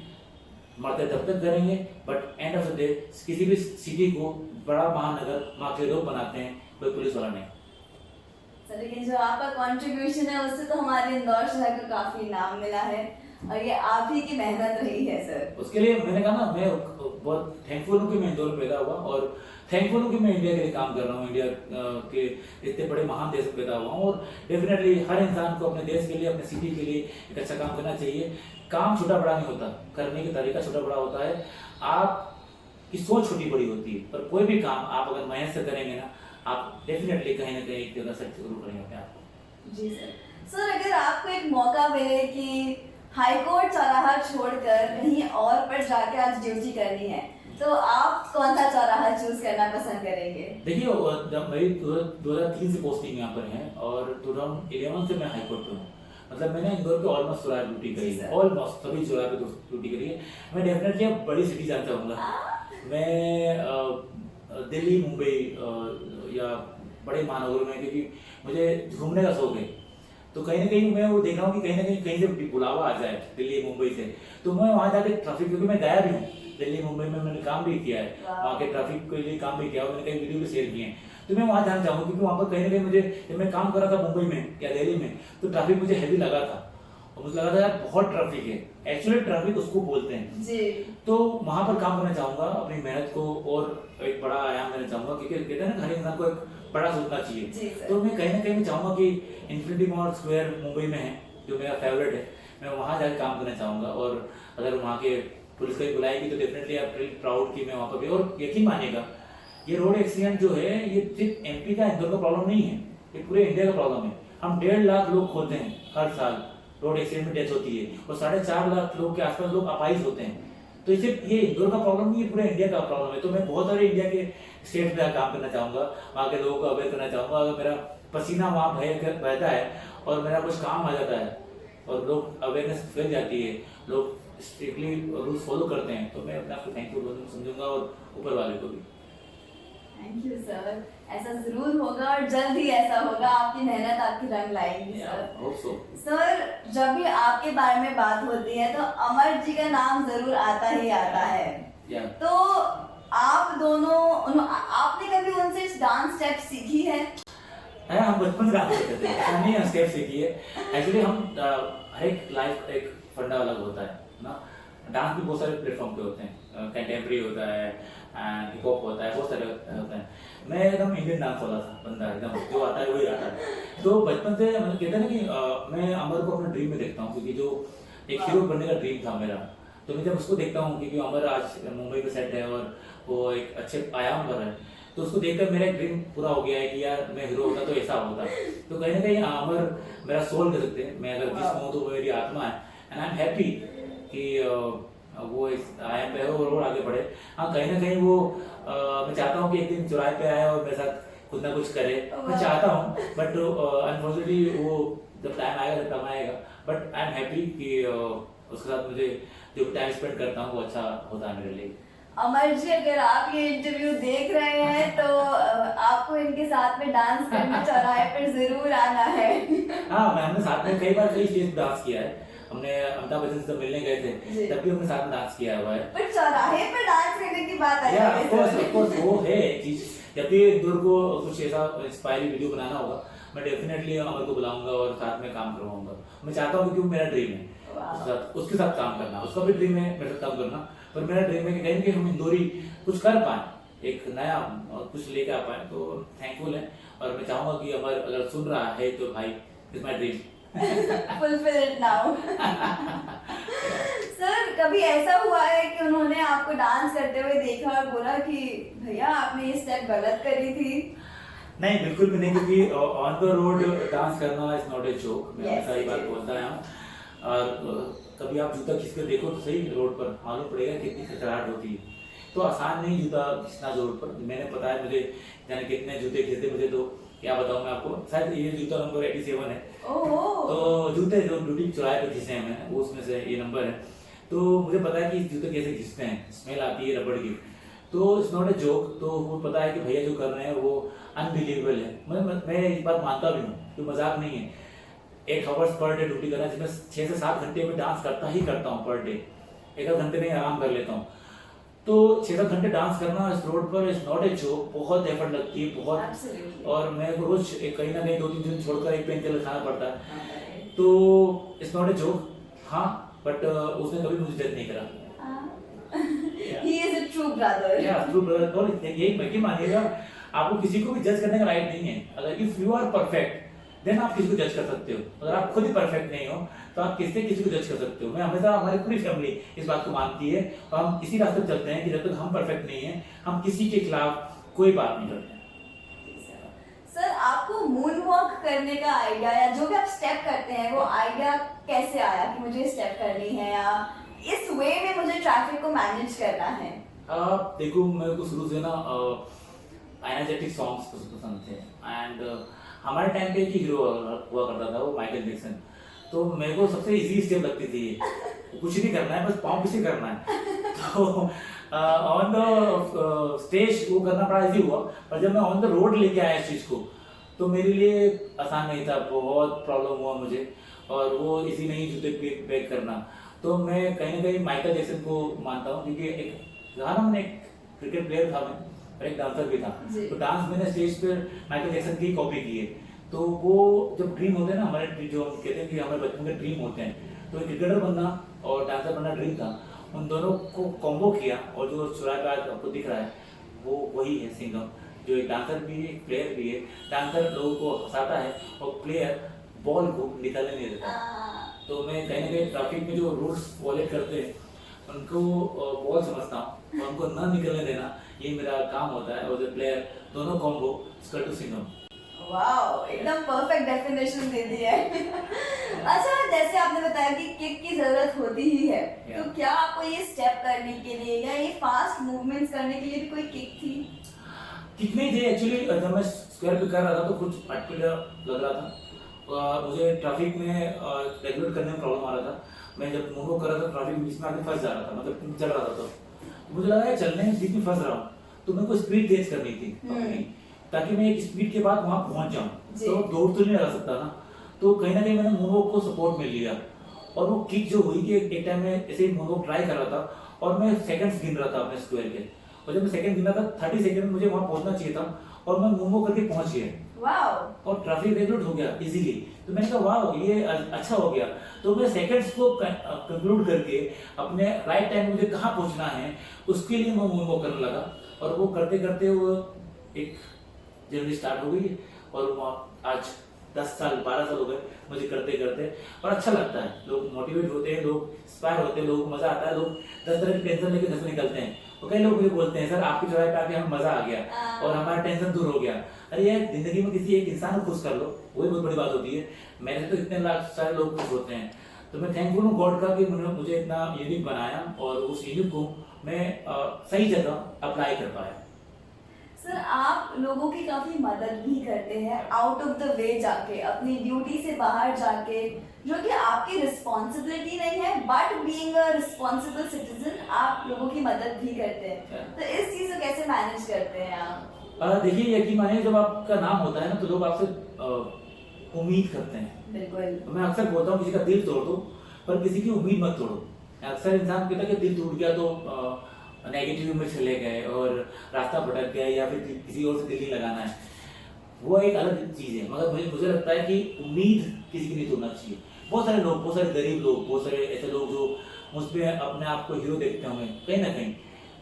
मरते तब तक करेंगे। But end of the day किसी भी सिटी को बड़ा महानगर माँ के लोग बनाते हैं, कोई पुलिस वाला नहीं। सर लेकिन जो आपका कंट्रीब्यूशन है उससे तो हमारे इंदौर शहर को काफी नाम मिला है और ये आप ही की मेहनत रही है सर। उसके लिए मैंने कहा ना, मैं बहुत थैंकफुल हूँ कि मैं इंदौर में पैदा हुआ और थैंकफुल हूँ कि मैं इंडिया के लिए काम कर रहा हूँ, इंडिया के इतने बड़े महान देश में पैदा हुआ हूँ। और डेफिनेटली हर इंसान को अपने देश के लिए, अपने सिटी के लिए एक अच्छा काम करना चाहिए। काम छोटा बड़ा नहीं होता, करने का तरीका छोटा बड़ा होता है, आपकी सोच छोटी बड़ी होती है। पर कोई भी काम आप अगर मेहनत से करेंगे ना, आप डेफिनेटली कहीं ना कहीं एक जगह सक्सेस जरूर करेंगे अपने आप को। जी सर। सर अगर आपको एक मौका मिले कि हाईकोर्ट चौराहा छोड़कर कहीं और पर जाके आज ड्यूटी करनी है तो आप कौन सा चौराहा चूज करना पसंद करेंगे? देखिए, जब मेरी 2003 से पोस्टिंग यहाँ पर है और 2011 से मैं हाईकोर्ट पे हूँ, मतलब मैंने इंदौर पे ऑलमोस्ट चौराहे ड्यूटी करी है, ऑलमोस्ट सभी चौराहे पे ड्यूटी करी है। मैं डेफिनेटली अब बड़ी सिटी जाना चाहूँगा। मैं दिल्ली, मुंबई या बड़े महानगरों में, क्योंकि मुझे घूमने का शौक है। तो कहीं ना कहीं मैं वो देख रहा हूँ कि कहीं से बुलावा आ जाए दिल्ली, मुंबई से, तो मैं वहाँ जाके ट्रैफिक, क्योंकि मैं गया भी हूँ दिल्ली, मुंबई में, मैंने काम भी किया है, वहाँ के ट्रैफिक के लिए काम भी किया और मैंने कई वीडियो भी शेयर किए हैं। तो मैं वहाँ जाना चाहूँगा, क्योंकि वहाँ पर कहीं ना कहीं मुझे, जब मैं काम कर रहा था मुंबई में या दिल्ली में, तो ट्रैफिक मुझे हैवी लगा था और मुझे लगा था यार बहुत ट्रैफिक है। एक्चुअली ट्रैफिक उसको बोलते हैं जी। तो वहां पर काम करना चाहूंगा, अपनी मेहनत को और एक बड़ा आयाम देना चाहूंगा, क्योंकि कहते हैं ना हर इंसान को एक बड़ा सोचना चाहिए। तो मैं कहीं ना कहीं चाहूंगा कि इन्फिनिटी मॉल स्क्वायर मुंबई में है, जो मेरा फेवरेट है, मैं वहां जाकर काम करना चाहूंगा। और अगर वहाँ के पुलिस कहीं बुलाएगी तो डेफिनेटली आई एम प्राउड कि मैं वहाँ पर भी। और यकीन मानिएगा, ये रोड एक्सीडेंट जो है ये सिर्फ एमपी का, इंदौर का प्रॉब्लम नहीं है, ये पूरे इंडिया का प्रॉब्लम है। हम 1.5 लाख लोग खोते हैं हर साल, रोड एक्सीडेंट में डेथ होती है, और 4.5 लाख लोग के आसपास लोग अपाइज होते हैं। तो इसे ये इंदौर का प्रॉब्लम नहीं है, पूरे इंडिया का प्रॉब्लम है। तो मैं बहुत सारे इंडिया के स्टेट में काम करना चाहूंगा, वहाँ के लोगों को अवेयर करना चाहूंगा। अगर मेरा पसीना वहाँ बहता है और मेरा कुछ काम आ जाता है और लोग अवेयरनेस फैल जाती है, लोग स्ट्रिक्टली रूल्स फॉलो करते हैं, तो मैं अपने आप को थैंकफुल समझूंगा और ऊपर वाले को भी। थैंक यू सर, ऐसा जरूर होगा और जल्द ही ऐसा होगा, आपकी मेहनत आपकी रंग लाएगी सर। सर जब भी आपके बारे में बात होती है तो अमर जी का नाम जरूर आता ही आता है। तो आप दोनों, आपने कभी उनसे डांस स्टेप सीखी है? है, हम बचपन से डांस करते थे, ऐसा नहीं हम स्टेप सीखिए। एक्चुअली हम हर एक लाइफ एक फंडा अलग होता है ना। डांस भी बहुत सारे प्लेटफॉर्म पे होते हैं, कंटेम्प्रेरी होता है एंड हिप हॉप होता है, बहुत सारे होते हैं। मैं एकदम इंडियन डांस वाला था बंदा, एकदम जो आता है वही आता है। तो बचपन से मतलब कहते हैं ना कि मैं अमर को अपना ड्रीम में देखता हूँ, क्योंकि जो एक हीरो बनने का ड्रीम था मेरा, तो मैं जब उसको देखता हूँ, क्योंकि अमर आज मुंबई में सेट है और वो एक अच्छे आयाम पर है, तो उसको देखकर मेरा एक ड्रीम पूरा हो गया है कि यार मैं हीरो होता तो ऐसा होता। तो कहीं ना कहीं अमर मेरा सोल कह सकते हैं, मैं अगर जिसम हूँ तो वो मेरी आत्मा है। एंड आई एम हैप्पी कि वो इस आयाम पे है और आगे बढ़े। हाँ, कहीं ना कहीं वो मैं चाहता हूँ कि एक दिन चौराहे पे आए और मेरे साथ कुछ ना कुछ करे, मैं चाहता हूँ, बट अनफॉर्चुनेटली वो जब टाइम आएगा तब आएगा। बट आई एम हैप्पी कि उसके साथ मुझे जो टाइम स्पेंड करता हूँ वो अच्छा होता है मेरे लिए। अमर जी, अगर आप ये इंटरव्यू देख रहे हैं तो आपको इनके साथ में डांस करने चौराहे पर जरूर आना है। हाँ, हमने साथ में कई बार कई स्टेज पे डांस किया है। हमने अमिताभ बच्चन से मिलने गए थे, तब भी हमने साथ में डांस किया हुआ है। पर चौराहे पर डांस करने की बात आई है, ऑफ कोर्स वो है चीज। जब भी दूर को कुछ ऐसा इंस्पायरिंग वीडियो बनाना होगा, मैं डेफिनेटली अमर को बुलाऊंगा और साथ में काम करवाऊंगा। मैं चाहता हूँ, क्योंकि मेरा ड्रीम है उसके साथ काम करना, उसका भी ड्रीम है मेरे साथ काम करना, पर मेरा ड्रीम है कि कहीं हम इंदौरी कुछ कर पाए, एक नया कुछ लेके आ पाए। तो थैंकफुल है और मैं चाहूंगा कि अमर अगर सुन रहा है तो भाई, is my dream, fulfil it now. Sir, कभी ऐसा हुआ है कि उन्होंने आपको डांस करते हुए देखा और बोला कि भैया आपने ये स्टेप गलत करी थी? नहीं, बिल्कुल भी नहीं, क्योंकि ऑन द रोड डांस करना इज नॉट ए जोक। मैं हमेशा ये बात बोलता हूँ। और कभी आप जूता खींच कर देखो तो सही रोड पर, मालूम पड़ेगा कितनी खतराहट होती है। तो आसान नहीं जूता खींचना रोड पर। मैंने पता है मुझे जाने कितने जूते खींचते, मुझे तो क्या बताऊं मैं आपको। शायद ये जूता नंबर 87 है। तो जूते जो ड्यूटी चौराहे पे खींचे हैं मैंने, उसमें से ये नंबर है। तो मुझे पता है कि जूते कैसे खींचते हैं, स्मेल आती है रबड़ की। तो इट्स नॉट ए जोक। तो वो पता है कि भैया जो कर रहे हैं वो अनबिलीवेबल है। मैं इस बात मानता भी हूँ, तो मजाक नहीं है। 8 आवर्स पर डे ड्यूटी करना, जिसमें 6 से 7 घंटे में डांस करता ही करता हूँ पर डे। 1 घंटे में आराम कर लेता हूँ। तो 6-7 घंटे डांस करना इस रोड पर इज नॉट ए जोक। बहुत एफर्ट लगती है, बहुत। Absolutely. और मेरे को रोज कहीं ना कहीं 2-3 दिन छोड़कर एक पेन किलर खाना पड़ता है। तो इट्स नॉट ए जोक। हाँ, बट उसने कभी मुझे जज नहीं करा। He is a true brother. True brother. और यही मानिएगा, आपको किसी को भी जज करने का राइट नहीं है। अगर if you are perfect then आप किसी को जज कर सकते हो। अगर आप खुद ही परफेक्ट नहीं हो तो आप किससे किसी को जज कर सकते हो। मैं हमेशा, हमारी पूरी फैमिली इस बात को मानती है और हम इसी रास्ते पर चलते हैं कि जब तक हम परफेक्ट नहीं है, हम किसी के खिलाफ कोई बात नहीं करते। सर, आपको मून वॉक करने का आइडिया या जो भी आप स्टेप करते हैं वो आइडिया कैसे आया कि मुझे स्टेप करनी है या इस वे में मुझे ट्रैफिक को मैनेज करना है? देखो, मेरे को शुरू से ना एनर्जेटिक सॉन्ग्स पसंद थे। एंड हमारे टाइम पे एक ही हीरो हुआ करता था, वो माइकल जैक्सन। तो मेरे को सबसे इजी स्टेप लगती थी, कुछ नहीं करना है, बस पाँव पीछे करना है। तो ऑन द स्टेज वो करना बड़ा इजी हुआ, पर जब मैं ऑन द रोड लेके आया इस चीज को तो मेरे लिए आसान नहीं था। बहुत प्रॉब्लम हुआ मुझे, और वो इसी नहीं जूते पैक करना। तो मैं कहीं ना कहीं माइकल जैक्सन को मानता हूँ, क्योंकि एक गाना, मैंने एक क्रिकेट प्लेयर था मैं और एक डांसर भी था। तो डांस मैंने स्टेज पर माइकल जैक्सन की कॉपी की है। तो वो जब ड्रीम होते हैं ना हमारे, जो हम कहते हैं कि हमारे बचपन के ड्रीम होते हैं, तो क्रिकेटर बनना और डांसर बनना ड्रीम था। उन दोनों को कॉम्बो किया, और जो चौराहे पे आज आपको दिख रहा है वो वही है सिंगम, जो एक डांसर भी है, एक प्लेयर भी है। डांसर लोगों को हंसाता है और प्लेयर बॉल को निकालने नहीं देता। तो मैं कहीं ना कहीं ट्रैफिक में जो रूल्स वॉलेट करते हैं उनको बॉल समझता हूँ और उनको न निकलने देना, ये मेरा काम होता है। और जो प्लेयर दोनों कॉम्बो स्कल टू सिंगम। वाओ, एकदम परफेक्ट डेफिनेशन दे दी है। अच्छा, जैसे आपने बताया कि किक की जरूरत होती ही है, तो क्या आपको ये स्टेप करने के लिए या ये फास्ट मूवमेंट्स करने के लिए भी कोई किक थी? किक नहीं थी एक्चुअली। जब मैं स्क्वायर पे कर रहा था तो कुछ अटपट लग रहा था। मुझे ट्रैफिक में रेगुलेट करने में प्रॉब्लम आ रहा था। मैं जब मूव कर रहा था ट्रैफिक बीच में आके फंस जा रहा था, मतलब चल रहा था। तो मुझे लगा चलने में बीच में फंस रहा हूँ, तो मेरे को स्पीड तेज करनी थी अपनी, ताकि मैं एक स्पीड के बाद वहां पहुंच जाऊं। तो दौड़ तो नहीं लगा सकता ना, तो कहीं ना कहीं मैंने मूववॉक को सपोर्ट में लिया। और वो किक जो हुई कि एक टाइम में ऐसे ही मूववॉक ट्राई कर रहा था और मैं सेकंड्स गिन रहा था अपने स्क्वायर के, और जब मैं सेकंड गिना था 30 सेकंड में मुझे वहां पहुंचना चाहिए था और मैं मूववॉक करके पहुंच गया। वाओ। और ट्रैफिक रेगुलेट हो गया इजीली। तो मैंने कहा वाह ये अच्छा हो गया। तो मैं सेकंड्स को कंक्लूड करके अपने राइट टाइम मुझे कहाँ पहुंचना है उसके लिए मैं मूव करने लगा, और वो करते करते वो एक जर्नी स्टार्ट हो गई। और वो आज 10 साल 12 साल हो गए मुझे करते करते, और अच्छा लगता है। लोग मोटिवेट होते हैं, लोग इंस्पायर होते हैं, लोगों को मजा आता है, लोग 10 तरह की टेंशन लेके घर से निकलते हैं। तो कई लोग मुझे बोलते हैं सर आपकी चौराहे पे आके हमें मजा आ गया और हमारा टेंशन दूर हो गया। अरे यार जिंदगी में किसी एक इंसान को खुश कर लो, वही बहुत बड़ी बात होती है। मैंने तो इतने लाख सारे लोग खुश होते हैं। तो मैं थैंकफुल हूँ गॉड का कि उन्होंने मुझे इतना यूनिक बनाया और उस यूनिक को मैं सही जगह अप्लाई कर पाया। सर आप लोगों की काफी मदद भी करते हैं आउट ऑफ द वे जाके, अपनी ड्यूटी से बाहर जाके, जो कि आपकी रिस्पॉन्सिबिलिटी नहीं है, but being a responsible citizen आप लोगों की मदद भी करते हैं। तो इस चीज को कैसे मैनेज करते हैं आप? देखिए यकीन मानिए जब आपका नाम होता है ना तो लोग आपसे उम्मीद करते हैं। बिल्कुल। तो मैं अक्सर बोलता हूँ किसी का दिल तोड़ दो पर किसी की उम्मीद मत तोड़ो। अक्सर इंसान कहता है कि दिल टूट गया तो नेगेटिव में चले गए और रास्ता भटक गया या फिर किसी और से दिल नहीं लगाना है, वो एक अलग चीज है। मगर मुझे लगता है कि उम्मीद किसी की नहीं तोड़ना चाहिए। बहुत सारे लोग, बहुत सारे गरीब लोग, बहुत सारे ऐसे लोग जो मुझ पर अपने आप को हीरो देखते होंगे कहीं ना कहीं,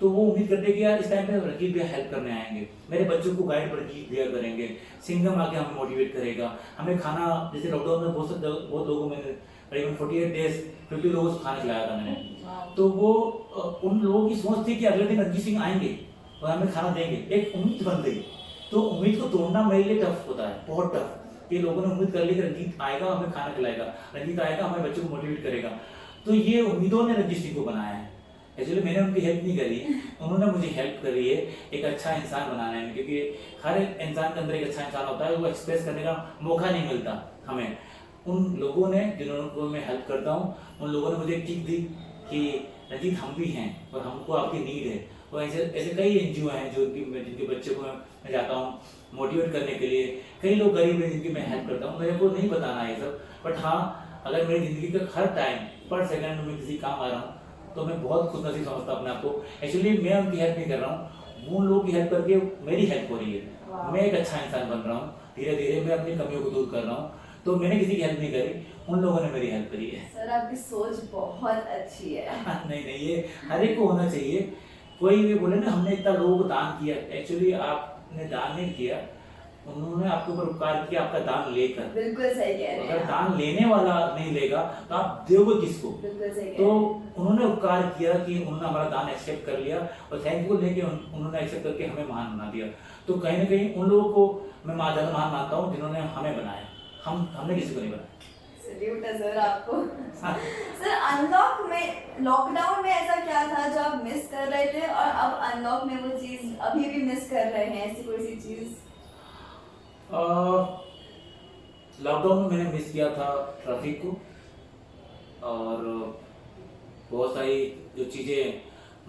तो वो उम्मीद करते हैं कि यार इस टाइम पे रकीब भैया हेल्प करने आएंगे, मेरे बच्चों को गाइड रकीब भैया करेंगे, सिंगम आके हमें मोटिवेट करेगा, हमें खाना, जैसे लॉकडाउन में बहुत लोगों में करीबन 48 डेज 50 लोगों को खाना खिलाया था मैंने। तो वो उन लोगों की सोच थी कि अगले दिन रणजीत सिंह आएंगे और हमें खाना देंगे, एक उम्मीद बन गई। तो उम्मीद को तोड़ना मेरे लिए टफ होता है, बहुत टफ, कि लोगों ने उम्मीद कर ली कि रंजीत आएगा हमें खाना खिलाएगा, रंजीत आएगा हमारे बच्चों को मोटिवेट करेगा। तो ये उम्मीदों ने रणजीत सिंह को बनाया है। एक्चुअली मैंने उनकी हेल्प नहीं करी, उन्होंने मुझे हेल्प करी है एक अच्छा इंसान बनाने में, क्योंकि हर इंसान के अंदर एक अच्छा इंसान होता है, वो एक्सप्रेस करने का मौका नहीं मिलता हमें। उन लोगों ने जिनको मैं हेल्प करता हूँ, उन लोगों ने मुझे किक दी कि रंजीत हम भी हैं और हमको आपकी नीड है। तो ऐसे ऐसे कई एनजीओ हैं जो जिनके बच्चे को मैं जाता हूँ मोटिवेट करने के लिए। कई लोग गरीब हैं जिनकी मैं हेल्प करता हूँ। मेरे को नहीं बताना है सब, बट हाँ अगर मेरी जिंदगी का हर टाइम पर सेकंड में किसी काम आ रहा हूँ तो मैं बहुत खुशनसीब समझता हूँ अपने आप को। एक्चुअली मैं उनकी हेल्प नहीं कर रहा हूँ, उन लोगों की हेल्प करके मेरी हेल्प हो रही है। मैं एक अच्छा इंसान बन रहा हूँ, धीरे धीरे मैं अपनी कमियों को दूर कर रहा हूँ। तो मैंने किसी की हेल्प नहीं करी, उन लोगों ने मेरी हेल्प करी है। सर आपकी सोच बहुत अच्छी है। नहीं ये हर एक को होना चाहिए। कोई भी बोले ना हमने इतना लोगों को दान किया, एक्चुअली आपने दान नहीं किया, उन्होंने आपके ऊपर उपकार किया आपका दान लेकर। बिल्कुल सही कह रहे हैं। अगर दान लेने वाला नहीं लेगा तो आप दोगे किसको? बिल्कुल सही कह तो रहे हैं। उन्होंने उपकार किया कि उन्होंने हमारा दान एक्सेप्ट कर लिया और थैंकफुल है कि उन्होंने एक्सेप्ट करके हमें महान बना दिया। तो कहीं ना कहीं उन लोगों को मैं महान मानता हूँ जिन्होंने हमें बनाया, हमने किसी को नहीं बनाया। सैल्यूट है सर आपको। सर अनलॉक में, लॉकडाउन में ऐसा क्या था जो आप मिस कर रहे थे और अब अनलॉक में वो चीज अभी भी मिस कर रहे हैं, ऐसी कोई सी चीज? लॉकडाउन में मैंने मिस किया था ट्रैफिक को, और बहुत सारी जो चीज़ें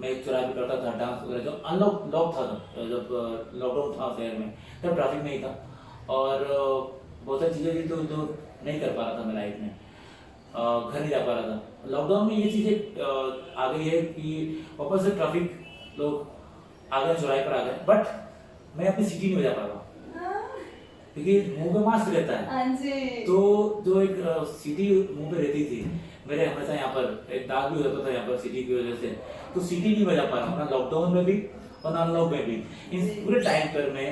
मैं चौराहे पे करता था, डांस वगैरह, जो अनलॉक था जब लॉकडाउन था शहर में तब ट्रैफिक नहीं था, और बहुत सारी चीज़ें थी तो नहीं कर पा रहा था मैं लाइफ में, घर नहीं जा पा रहा था। लॉकडाउन में ये चीज़ें आ गई है कि वापस से ट्रैफिक लोग आ गए, चौराहे पर आ गए, बट मैं अपनी सिटी नहीं बजा पा रहा क्योंकि मुंह पे मास्क रहता है। हाँ जी। तो जो एक सिटी मुंह पे रहती थी मेरे, हमेशा यहाँ पर एक दाग भी हो जाता था यहाँ पर सिटी की वजह से, तो सिटी नहीं बजा पा रहा हूँ ना लॉकडाउन में भी और अनलॉक में भी। इन पूरे टाइम पर मैं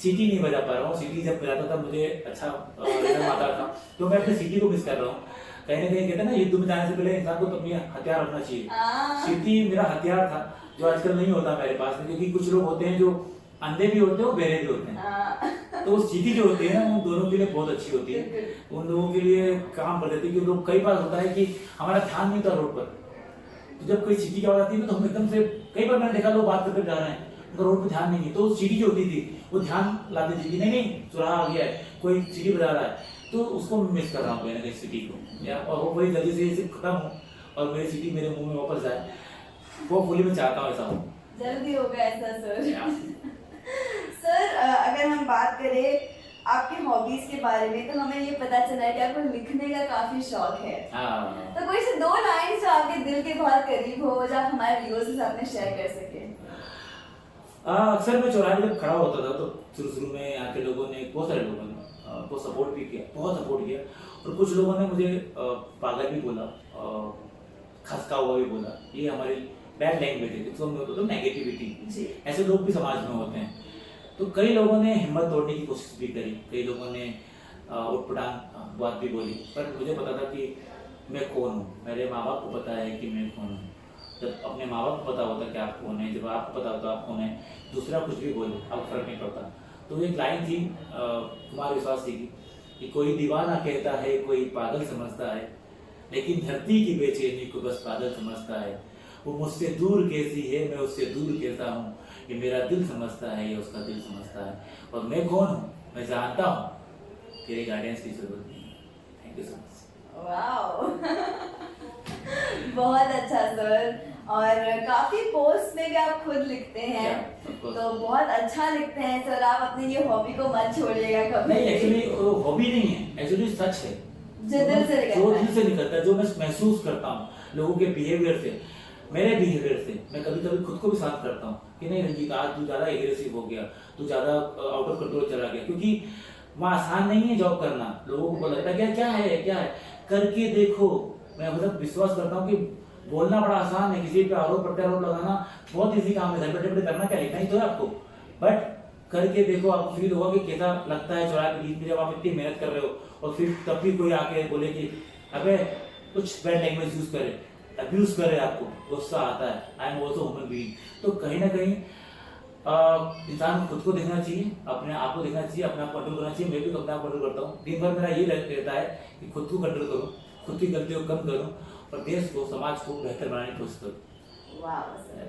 सिटी नहीं बजा पा रहा हूँ। सिटी जब बजाता था मुझे अच्छा रिदम आता था, तो मैं अपने सिटी को मिस कर रहा हूँ। कहीं ना कहीं कहते हैं ना युद्ध में जाने से पहले इंसान को तो अपनी हथियार रखना चाहिए। सिटी मेरा हथियार था जो आजकल नहीं होता मेरे पास में, क्योंकि कुछ लोग होते हैं जो अंधे भी होते हैं और बहरे भी होते हैं। तो सिटी जो होती है ना उन दोनों के लिए बहुत अच्छी होती है, उन लोगों के लिए काम कर देती है। क्योंकि लोग कई बार होता है कि हमारा ध्यान नहीं था रोड पर, तो जब कोई सिटी की आवाज आती है तो हम एकदम से, कई बार मैंने देखा लोग बात करके जा रहे हैं उनका रोड पर ध्यान नहीं है, तो सिटी जो होती थी वो ध्यान लाती थी कि नहीं चौराहा आ गया है, कोई सिटी बजा रहा है, तो उसको मैं मिस कर रहा हूँ कहीं ना कहीं सिटी को, या और वो बड़ी जल्दी से खत्म हो और मेरी सिटी मेरे मुंह में वापस जाए, वो फुली मैं चाहता हूँ ऐसा हो। जल्दी होगा ऐसा सर। सर अगर हम बात करें आपकी हॉबीज के बारे में तो हमें ये पता चला है कि आपको लिखने का काफी शौक है। तो कोई से 2 लाइन जो आपके दिल के बहुत करीब हो जो आप हमारे व्यूअर्स के साथ में शेयर कर सके। अक्सर मैं चौराहे पे जब खड़ा होता था तो शुरू में यहाँ के लोगों ने, बहुत सारे लोगों ने बहुत सपोर्ट भी किया, बहुत सपोर्ट किया। और कुछ लोगों ने मुझे पागल भी बोला, खसका हुआ भी बोला। ये हमारी बैड लैंग्वेज है जिसको हम बोलते हैं नेगेटिविटी। ऐसे लोग भी समाज में होते हैं। तो कई लोगों ने हिम्मत तोड़ने की कोशिश भी करी, कई लोगों ने उटपटांग बात भी बोली, पर मुझे पता था कि मैं कौन हूँ। मेरे माँ बाप को पता है कि मैं कौन हूँ। जब अपने माँ बाप को पता होता कि आप कौन है, जब आपको पता होता आप कौन है, दूसरा कुछ भी बोले अब फर्क नहीं पड़ता। तो एक लाइन थी कुमार विश्वास जी की कि कोई दीवाना कहता है, कोई पागल समझता है, लेकिन धरती की बेचैनी को बस पागल समझता है। वो मुझसे दूर कैसी है, मैं उससे दूर कैसा हूँ, ये मेरा दिल समझता है, ये उसका दिल समझता है। और मैं कौन हूँ मैं जानता हूँ, तेरे गाइडेंस की जरूरत नहीं है। Thank you so much. Wow बहुत अच्छा सर। और काफी पोस्ट में भी आप खुद लिखते हैं, तो बहुत अच्छा लिखते हैं सर। आप अपनी ये हॉबी को मत छोड़िएगा कभी। नहीं, एक्चुअली हॉबी नहीं है, एक्चुअली सच है जो दिल से निकलता है, जो दिल से निकलता है, जो मैं महसूस करता हूँ लोगों के बिहेवियर से, मेरे बिहेवियर से। मैं कभी कभी खुद को भी साथ करता हूँ कि नहीं रंजीत, आज तू ज्यादा एग्रेसिव हो गया, तू ज्यादा आउट ऑफ कंट्रोल चला गया। क्योंकि वहाँ आसान नहीं है जॉब करना। लोगों को लगता है क्या है करके देखो। मैं मतलब विश्वास करता हूँ कि बोलना बड़ा आसान है, किसी पे आरोप प्रत्यारोप लगाना बहुत इजी काम है, घर बैठे बैठे करना क्या, लिखना ही तो है आपको। बट करके देखो, आपको फील होगा कि कैसा लगता है चौराहे के बीच में जब आप इतनी मेहनत कर रहे हो और फिर तब भी कोई आके बोले कि अबे कुछ बैड लैंग्वेज यूज करे, अब्यूज करे, आपको गुस्सा आता है। I am also human being. तो कहीं ना कहीं इंसान खुद को देखना चाहिए, अपने आप को देखना चाहिए, अपने आप कंट्रोल करना चाहिए। मैं भी अपने आप कंट्रोल करता हूँ। दिन भर मेरा ये रहता है कि खुद को कंट्रोल करूँ, खुद की गलतियों को कम करूँ और देश को, समाज को बेहतर बनाने की कोशिश करूँ। वाह सर,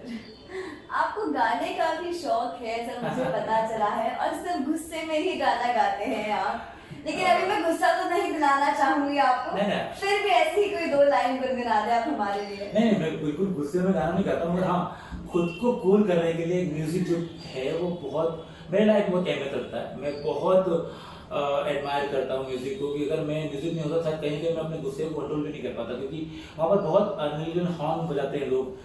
आपको गाने का भी शौक है सर, मुझे पता चला है। और सिर्फ गुस्से में ही गाना गाते हैं आप। लेकिन अभी मैं गुस्सा तो नहीं दिलाना चाहूंगी आपको, फिर भी ऐसी कोई 2 लाइन गुनगुना दे आप हमारे लिए। नहीं, मैं बिल्कुल गुस्से में गाना नहीं गाता हूँ, मगर हाँ खुद को कूल करने के लिए म्यूजिक जो है वो बहुत मेरे लाइफ में बहुत अहमियत रखता है। मैं बहुत एडमायर करता हूँ म्यूजिक को, कि अगर मैं म्यूजिक नहीं होता शायद कहीं मैं अपने गुस्से को कंट्रोल भी नहीं कर पाता। क्योंकि वहाँ पर बहुत अनलिजन हॉर्न बजाते हैं लोग,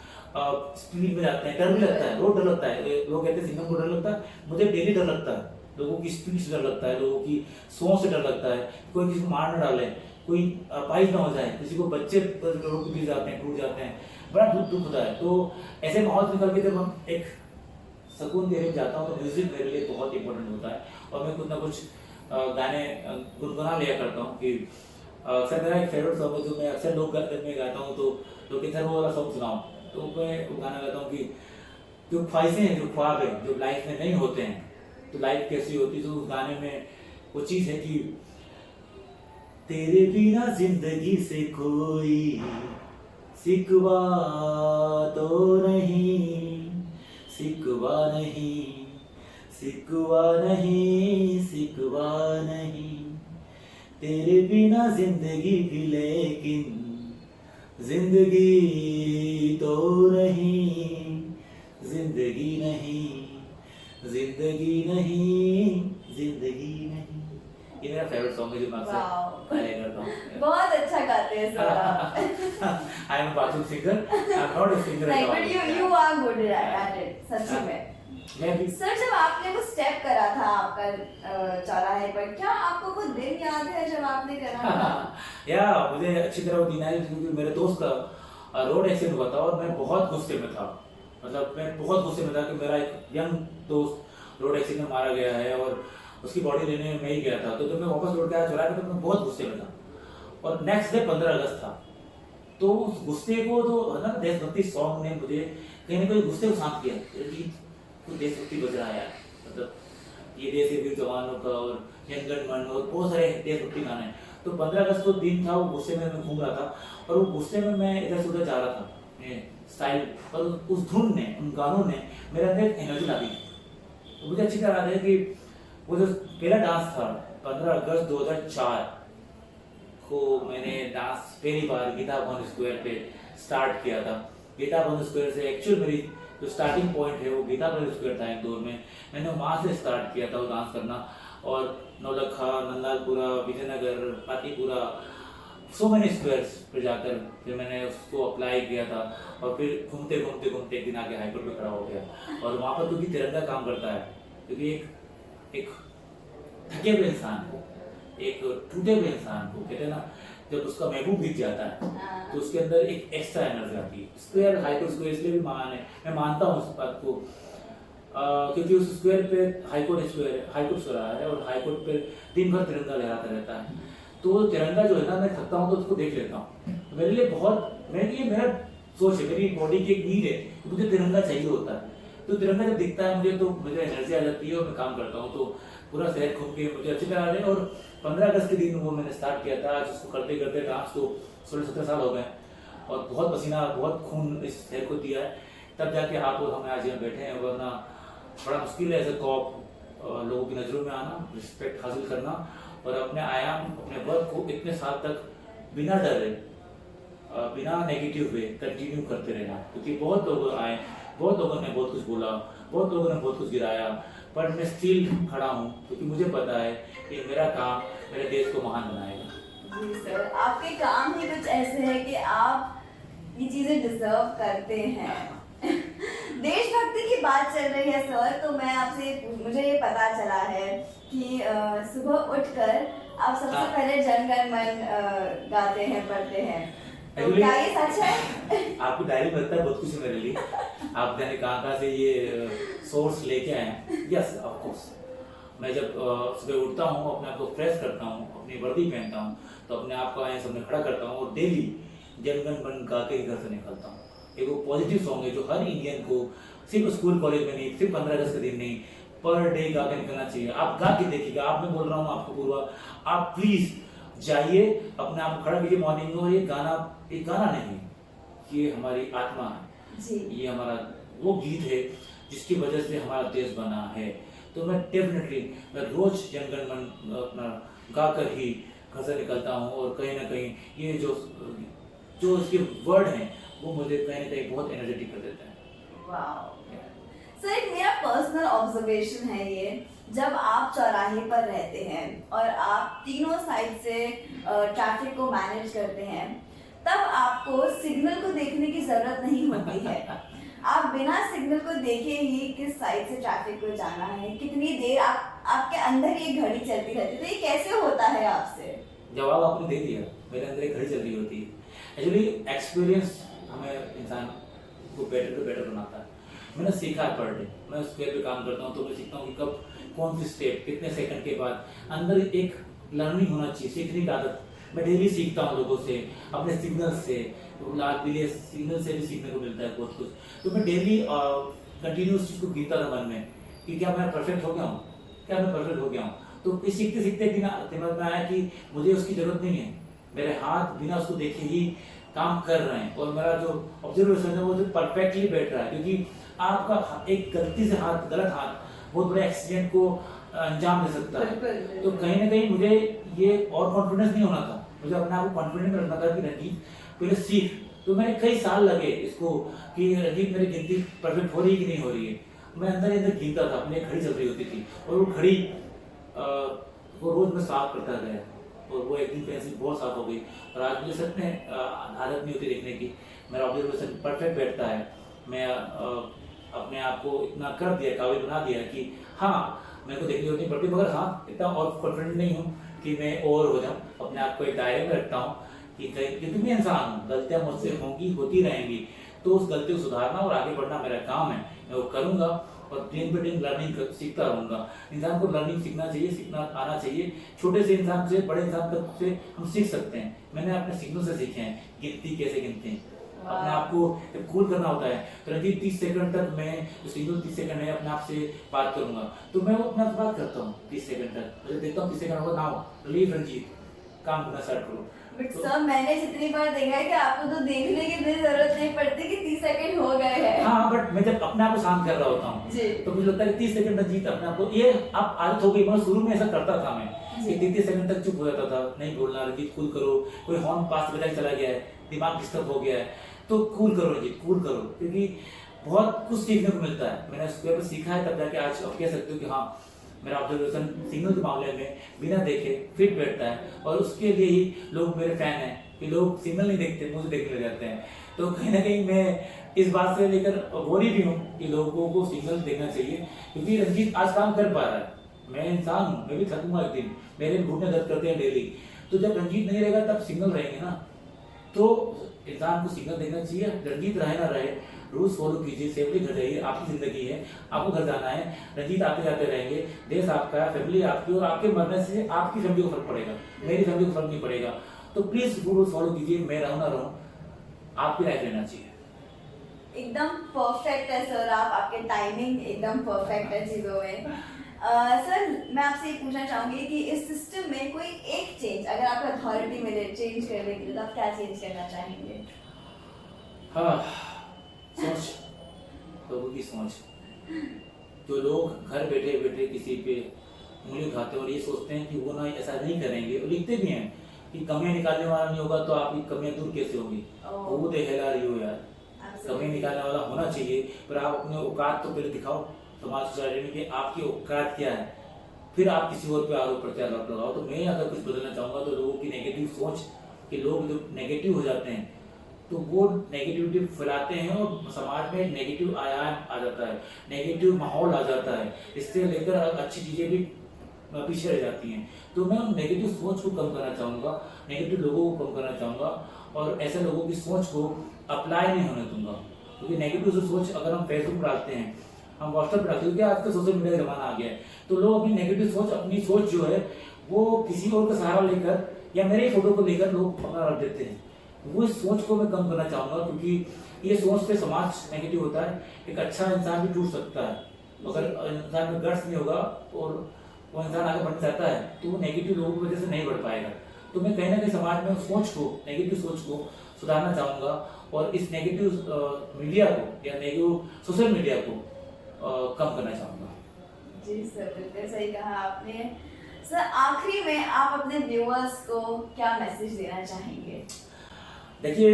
स्पीड में जाते हैं, डर भी लगता है, रोड डर लगता है। लोग कहते हैं सिंगम को डर लगता है, मुझे डेली डर लगता है। लोगों की स्पीड से डर लगता है, लोगों की सोच से डर लगता है, कोई किसी को मार न डाले, कोई अपाहिज ना हो जाए, किसी को बच्चे रोड पे गिर जाते हैं, टूट जाते हैं, बड़ा दुख होता है। तो ऐसे माहौल से निकल के जब हम एक सुकून के लिए जाता हूँ तो म्यूजिक मेरे लिए बहुत इंपॉर्टेंट होता है। और मैं कुछ ना कुछ गाने गुनगुना लिया करता हूँ कि अक्सर मेरा एक फेवरेट सॉन्ग है जो मैं अक्सर लोग में गाता हूँ। तो लोग कहते हैं वो वाला सॉन्ग सुनाओ, तो मैं वो गाना गाता हूँ कि जो ख्वाहिशें हैं, जो ख्वाब है, जो लाइफ में नहीं होते हैं तो लाइफ कैसी होती। तो उस गाने में वो चीज़ है कि तेरे बिना जिंदगी से कोई सिकवा तो नहीं, सिकवा नहीं, सिकवा नहीं, सिकवा नहीं, तेरे बिना जिंदगी भी लेकिन जिंदगी तो नहीं, जिंदगी नहीं, जिंदगी नहीं, जिंदगी नहीं। ये मेरा फेवरेट सॉन्ग है जो मैं अक्सर गाया करता हूँ। बहुत अच्छा गाते हैं सर आप। I am a bathroom singer. I'm not a singer at नहीं, all. but you are good at it, सच्ची में। मैं भी सर जब आपने वो स्टेप करा था आपका चौराहे पर, क्या आपको वो दिन याद है जब आपने करा था? या मुझे अच्छी तरह वो दिन आया क्योंकि मेरे दोस्त का रोड एक्सीडेंट हुआ था और मैं बहुत गुस्से में था। मतलब मैं बहुत गुस्से में था कि मेरा एक यंग दोस्त रोड एक्सीडेंट में मारा गया है और उसकी बॉडी लेने में मैं ही गया था। तो जब मैं वापस लौट के आया चौराहे पे तो मैं बहुत गुस्से में था। और नेक्स्ट डे 15 अगस्त था। तो उस गुस्से को तो है ना देशभक्ति सॉन्ग ने मुझे कहीं ना कहीं गुस्से को शांत किया। कुछ देशभक्ति बज रहा है यार, मतलब ये देश के वीर जवानों का और जनगण मन और बहुत सारे देशभक्ति गाने हैं। तो 15 अगस्त को दिन था, वो गुस्से में मैं घूम रहा था और वो गुस्से में मैं इधर से उधर जा रहा था स्टाइल। और उस धुन ने, उन गानों ने मेरे अंदर एनर्जी ला दी। तो मुझे अच्छी तरह याद है कि वो जो पहला डांस था 15 अगस्त 2004 को मैंने डांस पहली बार गीता भवन स्क्वायर पे स्टार्ट किया था। गीता भवन स्क्वायर से एक्चुअल मेरी जो स्टार्टिंग पॉइंट है वो गीता भवन स्क्वायर था। एक दौर में मैंने वहाँ से स्टार्ट किया था वो डांस करना। और Naulakha, Nandalpura, Vijaynagar, Patipura, so many squares पर जाकर फिर मैंने उसको अप्लाई किया था, और फिर घूमते घूमते घूमते एक दिन आके हाईकोर्ट में खड़ा हो गया। और वहाँ पर क्योंकि तिरंगा काम करता है, क्योंकि एक थके हुए इंसान को, एक टूटे हुए इंसान को, कहते हैं ना, जब उसका महबूब दिख जाता है तो उसके अंदर एक एक्स्ट्रा एनर्जी आती है। स्क्वायर हाईकोर्ट स्क्वायर इसलिए भी महान है, मैं मानता हूँ उस बात को, क्योंकि उस स्क्वायर पे हाईकोर्ट स्क्वायर है, और हाईकोर्ट पे दिन भर तिरंगा लहराता रहता है। तो तिरंगा जो है ना, मैं थकता हूँ तो उसको देख लेता हूँ, तो मेरे लिए बहुत, मेरा सोच है, मेरी बॉडी की एक नीड है, मुझे तिरंगा चाहिए होता है। तो तिरंगा जब दिखता है मुझे, तो मुझे एनर्जी आ जाती है और मैं काम करता हूँ। तो पूरा शहर घूम के मुझे अच्छी तरह आ रहे। और 15 अगस्त के दिन वो मैंने स्टार्ट किया था, आज उसको करते करते डांस तो 16-17 साल हो गए, और बहुत पसीना, बहुत खून इस शहर को दिया है, तब जाके आप और हम आज यहाँ बैठे हैं। वरना बड़ा मुश्किल है एज ए कॉप लोगों की नज़रों में आना, रिस्पेक्ट हासिल करना, और अपने आयाम, अपने वर्क को इतने साल तक बिना डरे, बिना नेगेटिव वे कंटिन्यू करते रहना। क्योंकि बहुत लोग आए, बहुत लोगों ने बहुत कुछ बोला, बहुत लोगों ने बहुत कुछ गिराया, पर मैं स्टिल खड़ा हूँ, क्योंकि मुझे पता है कि मेरा काम मेरे देश को महान बनाएगा। जी सर, आपके काम ही कुछ ऐसे हैं कि आप ये चीजें डिजर्व करते हैं। देशभक्ति की बात चल रही है सर, तो मैं आपसे, मुझे ये पता चला है कि सुबह उठकर आप सबसे पहले जन गण मन गाते हैं, पढ़ते हैं, तो क्या ये सच है? आपकी डायरी में लगता है बहुत कुछ है मेरे लिए, आप जाने कहाँ से ये सोर्स लेके आए हैं। यस, ऑफ कोर्स, मैं जब सुबह उठता हूँ, अपने आप को फ्रेश करता हूँ, अपनी वर्दी पहनता हूँ, तो अपने आप को आए सामने खड़ा करता हूँ, और डेली जनगण मन गा के घर से निकलता हूँ। एक वो पॉजिटिव सॉन्ग है जो हर इंडियन को, सिर्फ स्कूल कॉलेज में नहीं, सिर्फ 15 अगस्त के दिन नहीं, पर डे गा के निकलना चाहिए। आप गा के देखिएगा, आप, मैं बोल रहा हूँ आपको पूर्वा, आप प्लीज जाइए, अपने आप को खड़ा कीजिए मॉर्निंग में, और ये गाना नहीं, ये हमारी आत्मा है जी। ये हमारा वो गीत है जिसकी वजह से हमारा देश बना है। तो मैं डेफिनेटली, मैं रोज जनगण मन अपना गाकर ही घर से निकलता हूँ, और कहीं ना कहीं ये जो इसके वर्ड हैं वो मुझे कहीं ना कहीं बहुत एनर्जेटिक कर देते हैं। वाओ सर, एक मेरा पर्सनल ऑब्जर्वेशन है ये, जब आप चौराहे पर रहते हैं और आप तीनों साइड से ट्रैफिक को मैनेज करते हैं, तब आपको सिग्नल को देखने की जरूरत नहीं होती है। आप बिना सिग्नल को देखे ही किस साइड से ट्रैफिक को जाना है, कितनी देर आपके अंदर ये घड़ी चलती रहती है, तो ये कैसे होता है आपसे? जवाब आपने दे दिया, मेरे अंदर एक घड़ी चल रही होती है। एक्चुअली एक्सपीरियंस हमें इंसान को बेटर बनाता है। मैंने सीखा है पर डे, मैं स्क्वायर पे काम करता हूँ, तो मैं सीखता हूँ कि कब कौन सी स्टेप कितने सेकंड के बाद, अंदर एक लर्निंग होना चाहिए, सीखने की आदत। मैं डेली सीखता हूँ लोगों से, अपने सिग्नल से, लाल पीले सिग्नल से भी सीखने को मिलता है बहुत कुछ। तो मैं डेली कंटिन्यूस चीज़ को गिनता था मन में कि क्या मैं परफेक्ट हो गया हूँ, तो इस सीखते सीखते एक दिन दिमाग में आया कि मुझे उसकी जरूरत नहीं है, मेरे हाथ बिना उसको देखे ही काम कर रहे हैं, और मेरा जो ऑब्जर्वेशन है वो जो परफेक्टली बैठ रहा है। क्योंकि आपका एक गलती से गलत हाथ बहुत बड़े एक्सीडेंट को अंजाम दे सकता है। तो कहीं ना कहीं मुझे ये और कॉन्फिडेंस नहीं होना था, मुझे अपने आप को कॉन्फिडेंट रखना था कि रंजीत पहले सीख। तो मैंने कई साल लगे इसको कि रंजीत मेरी गिनती परफेक्ट हो रही है कि नहीं हो रही है। मैं अंदर ही अंदर गिनता था, अपनी घड़ी चल रही होती थी, और वो घड़ी वो रोज मैं साफ करता गया, और वो एक दिन पेंसिल बहुत साफ हो गई। और आज मुझे सच में आदत नहीं होती देखने की, मेरा ऑब्जर्वेशन परफेक्ट बैठता है। मैं अपने आप को इतना कर दिया, काबिल बना दिया कि हाँ, मेरे को देखनी होती पड़ती, मगर हाँ, इतना और कॉन्फिडेंट नहीं हूँ कि मैं और हो जाऊँ। अपने आप को एक दायरे में रखता हूँ कि क्योंकि मैं इंसान हूँ, गलतियाँ मुझसे होंगी, होती रहेंगी, तो उस गलती को सुधारना और आगे बढ़ना मेरा काम है, मैं वो करूँगा, और दिन ब दिन लर्निंग सीखता रहूँगा। इंसान को लर्निंग सीखना चाहिए, सीखना आना चाहिए। छोटे से इंसान से बड़े इंसान तक से हम सीख सकते हैं। मैंने अपने सिग्नल से सीखे हैं, गिनती कैसे गिनते हैं, अपने आप को कूल करना होता है। तो रंजीत 30 सेकंड तक मैं सिग्नल 30 सेकंड में अपने आप से बात करूंगा, तो मैं वो अपने आप बात करता हूँ 30 सेकंड तक, मुझे देखता हूँ 30 सेकंड होगा, नाउ रिलीव रंजीत, काम करना स्टार्ट करो। बट सर, मैंने जितनी बार देखा है कि आपको तो देखने की भी जरूरत नहीं पड़ती कि 30 सेकंड हो गए हैं। हाँ, बट मैं जब अपने आप को शांत कर रहा होता हूँ तो मुझे लगता है कि 30 सेकंड रंजीत अपने आप को, ये अब आदत हो गई। मैं शुरू में ऐसा करता था, मैं 30 सेकंड तक चुप हो जाता था, नहीं बोलना, रंजीत कूल करो, कोई हॉर्न पास बजा चला गया है, दिमाग डिस्टर्ब हो गया है, तो कूल करो रंजीत, कूल करो, क्योंकि बहुत कुछ सीखने को मिलता है। मैंने स्क्वायर पर सीखा है, तब जाके आज आप कह सकते हो कि हाँ, मेरा ऑब्जर्वेशन सिग्नल के मामले में बिना देखे फिट बैठता है, और उसके लिए ही लोग मेरे फैन हैं कि लोग सिग्नल नहीं देखते, मुझे देखने लग जाते हैं। तो कहीं ना कहीं मैं इस बात से लेकर वरी भी हूँ कि लोगों को सिग्नल देखना चाहिए, क्योंकि रंजीत आज काम कर पा रहा है। मैं इंसान हूँ, मैं भी थकूंगा एक दिन, मेरे घुटने दर्द करते हैं डेली। तो जब रंजीत नहीं रहेगा तब सिग्नल रहेंगे ना, तो इंसान को सिग्नल देखना चाहिए। रंजीत रहे ना रहे, रूल्स फॉलो कीजिए, सेफली घर जाइए, आपकी जिंदगी है, आपको घर जाना है। रंजीत आते जाते रहेंगे, देश आपका, फैमिली आपकी, और आपके मरने से आपकी फैमिली को फर्क पड़ेगा, मेरी फैमिली को फर्क नहीं पड़ेगा। तो प्लीज रूल्स फॉलो कीजिए, मैं रहूं ना रहूं, आपकी लाइफ रहना चाहिए। एकदम परफेक्ट है सर, आपके टाइमिंग एकदम परफेक्ट है चीज़ों में। सर मैं आपसे ये पूछना चाहूंगी कि इस सिस्टम में कोई एक चेंज अगर आपको अथॉरिटी मिले चेंज करने के लिए, तो आप क्या चेंज करना चाहेंगे? हाँ, सोच, लोगों की सोच। जो लोग घर बैठे बैठे किसी पे उंगली उठाते हैं और ये सोचते हैं कि वो ना ऐसा नहीं करेंगे, और लिखते भी हैं कि कमियां निकालने वाला नहीं होगा तो आपकी कमियां दूर कैसे होगी। वो देखेगा रही हो यार, कमियां निकालने वाला होना चाहिए, पर आप अपने औकात तो पहले दिखाओ समाज सोसाइटी में कि आपकी औकात क्या है, फिर आप किसी और पे आरोप प्रत्यारोप लगाओ। तो मैं अगर कुछ बदलना चाहूंगा तो लोगों की नेगेटिव सोच, कि लोग जो नेगेटिव हो जाते हैं तो वो नेगेटिविटी फैलाते हैं और समाज में एक नेगेटिव आयाम आ जाता है, नेगेटिव माहौल आ जाता है, इससे लेकर अच्छी चीजें भी पीछे रह जाती हैं। तो मैं उन नेगेटिव सोच को कम करना चाहूंगा, नेगेटिव लोगों को कम करना चाहूंगा, और ऐसे लोगों की सोच को अप्लाई नहीं होने दूंगा। क्योंकि नेगेटिव सोच अगर हम फेसबुक पर डालते हैं, हम व्हाट्सएप पर डालते हैं, क्योंकि आजकल सोशल मीडिया का जमाना आ गया है, तो लोग अपनी नेगेटिव सोच, अपनी सोच जो है वो किसी और का सहारा लेकर या मेरे फोटो को लेकर लोग अपना रख देते हैं। वो इस सोच को मैं कम करना चाहूंगा, क्योंकि ये सोच से समाज नेगेटिव होता है, एक अच्छा इंसान भी टूट सकता है। अगर इंसान में गट्स नहीं होगा और वो इंसान आगे बढ़ना चाहता है तो वो नेगेटिव लोगों की वजह से नहीं बढ़ पाएगा। तो मैं कहीं ना कहीं समाज में सोच को, नेगेटिव सोच को सुधारना चाहूंगा, और इस नेगेटिव मीडिया को या नेगेटिव सोशल मीडिया को कम करना चाहूंगा। जी सर, बिल्कुल सही कहा आपने। सर आखिरी में आप अपने व्यूअर्स को क्या मैसेज देना चाहेंगे? देखिए,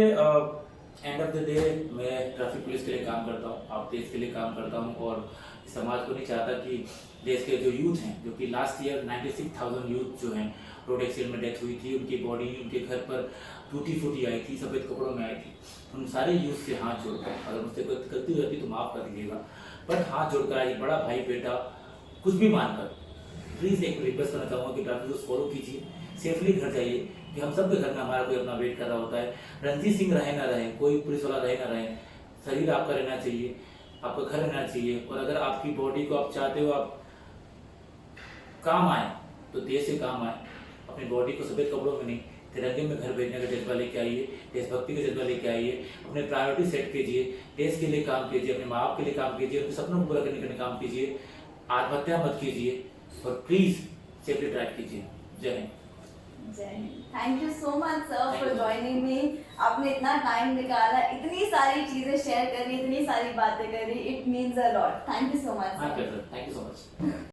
एंड ऑफ द डे मैं ट्रैफिक पुलिस के लिए काम करता हूँ, आप देश के लिए काम करता हूँ, और समाज को नहीं चाहता कि देश के जो यूथ हैं, जो कि लास्ट ईयर 96,000 यूथ जो हैं रोड एक्सीडेंट में डेथ हुई थी, उनकी बॉडी उनके घर पर टूटी फूटी आई थी, सफ़ेद कपड़ों में आई थी। उन सारे यूथ से हाथ जोड़कर, अगर मुझसे कोई गलती हो जाती तो माफ़ कर दीजिएगा, पर हाथ जोड़कर आज बड़ा भाई बेटा कुछ भी मानकर प्लीज़ एक रिक्वेस्ट करना चाहूँगा कि ट्रैफिक रूल्स फॉलो कीजिए, सेफली घर जाइए, कि हम सबके घर में हमारा कोई अपना वेट कर रहा होता है। रणजीत सिंह रहे ना रहे, कोई पुलिस वाला रहे ना रहे, शरीर आपका रहना चाहिए, आपका घर रहना चाहिए, और अगर आपकी बॉडी को आप चाहते हो आप काम आए तो देश से काम आए। अपनी बॉडी को सफेद कपड़ों में नहीं, तिरंगे में घर भेजने का जज्बा लेके आइए, देशभक्ति का जज्बा लेके आइए, अपने प्रायोरिटी सेट कीजिए, देश के लिए काम कीजिए, अपने माँ बाप के लिए काम कीजिए, उनके सपनों को पूरा करने के लिए काम कीजिए, आत्महत्या मत कीजिए, और प्लीज सेफली ड्राइव कीजिए। जय Hind. Thank you so much sir for joining me. आपने इतना टाइम निकाला, इतनी सारी चीजें शेयर करी, इतनी सारी बातें करी, it means a lot. Thank you so much. Thank you so much.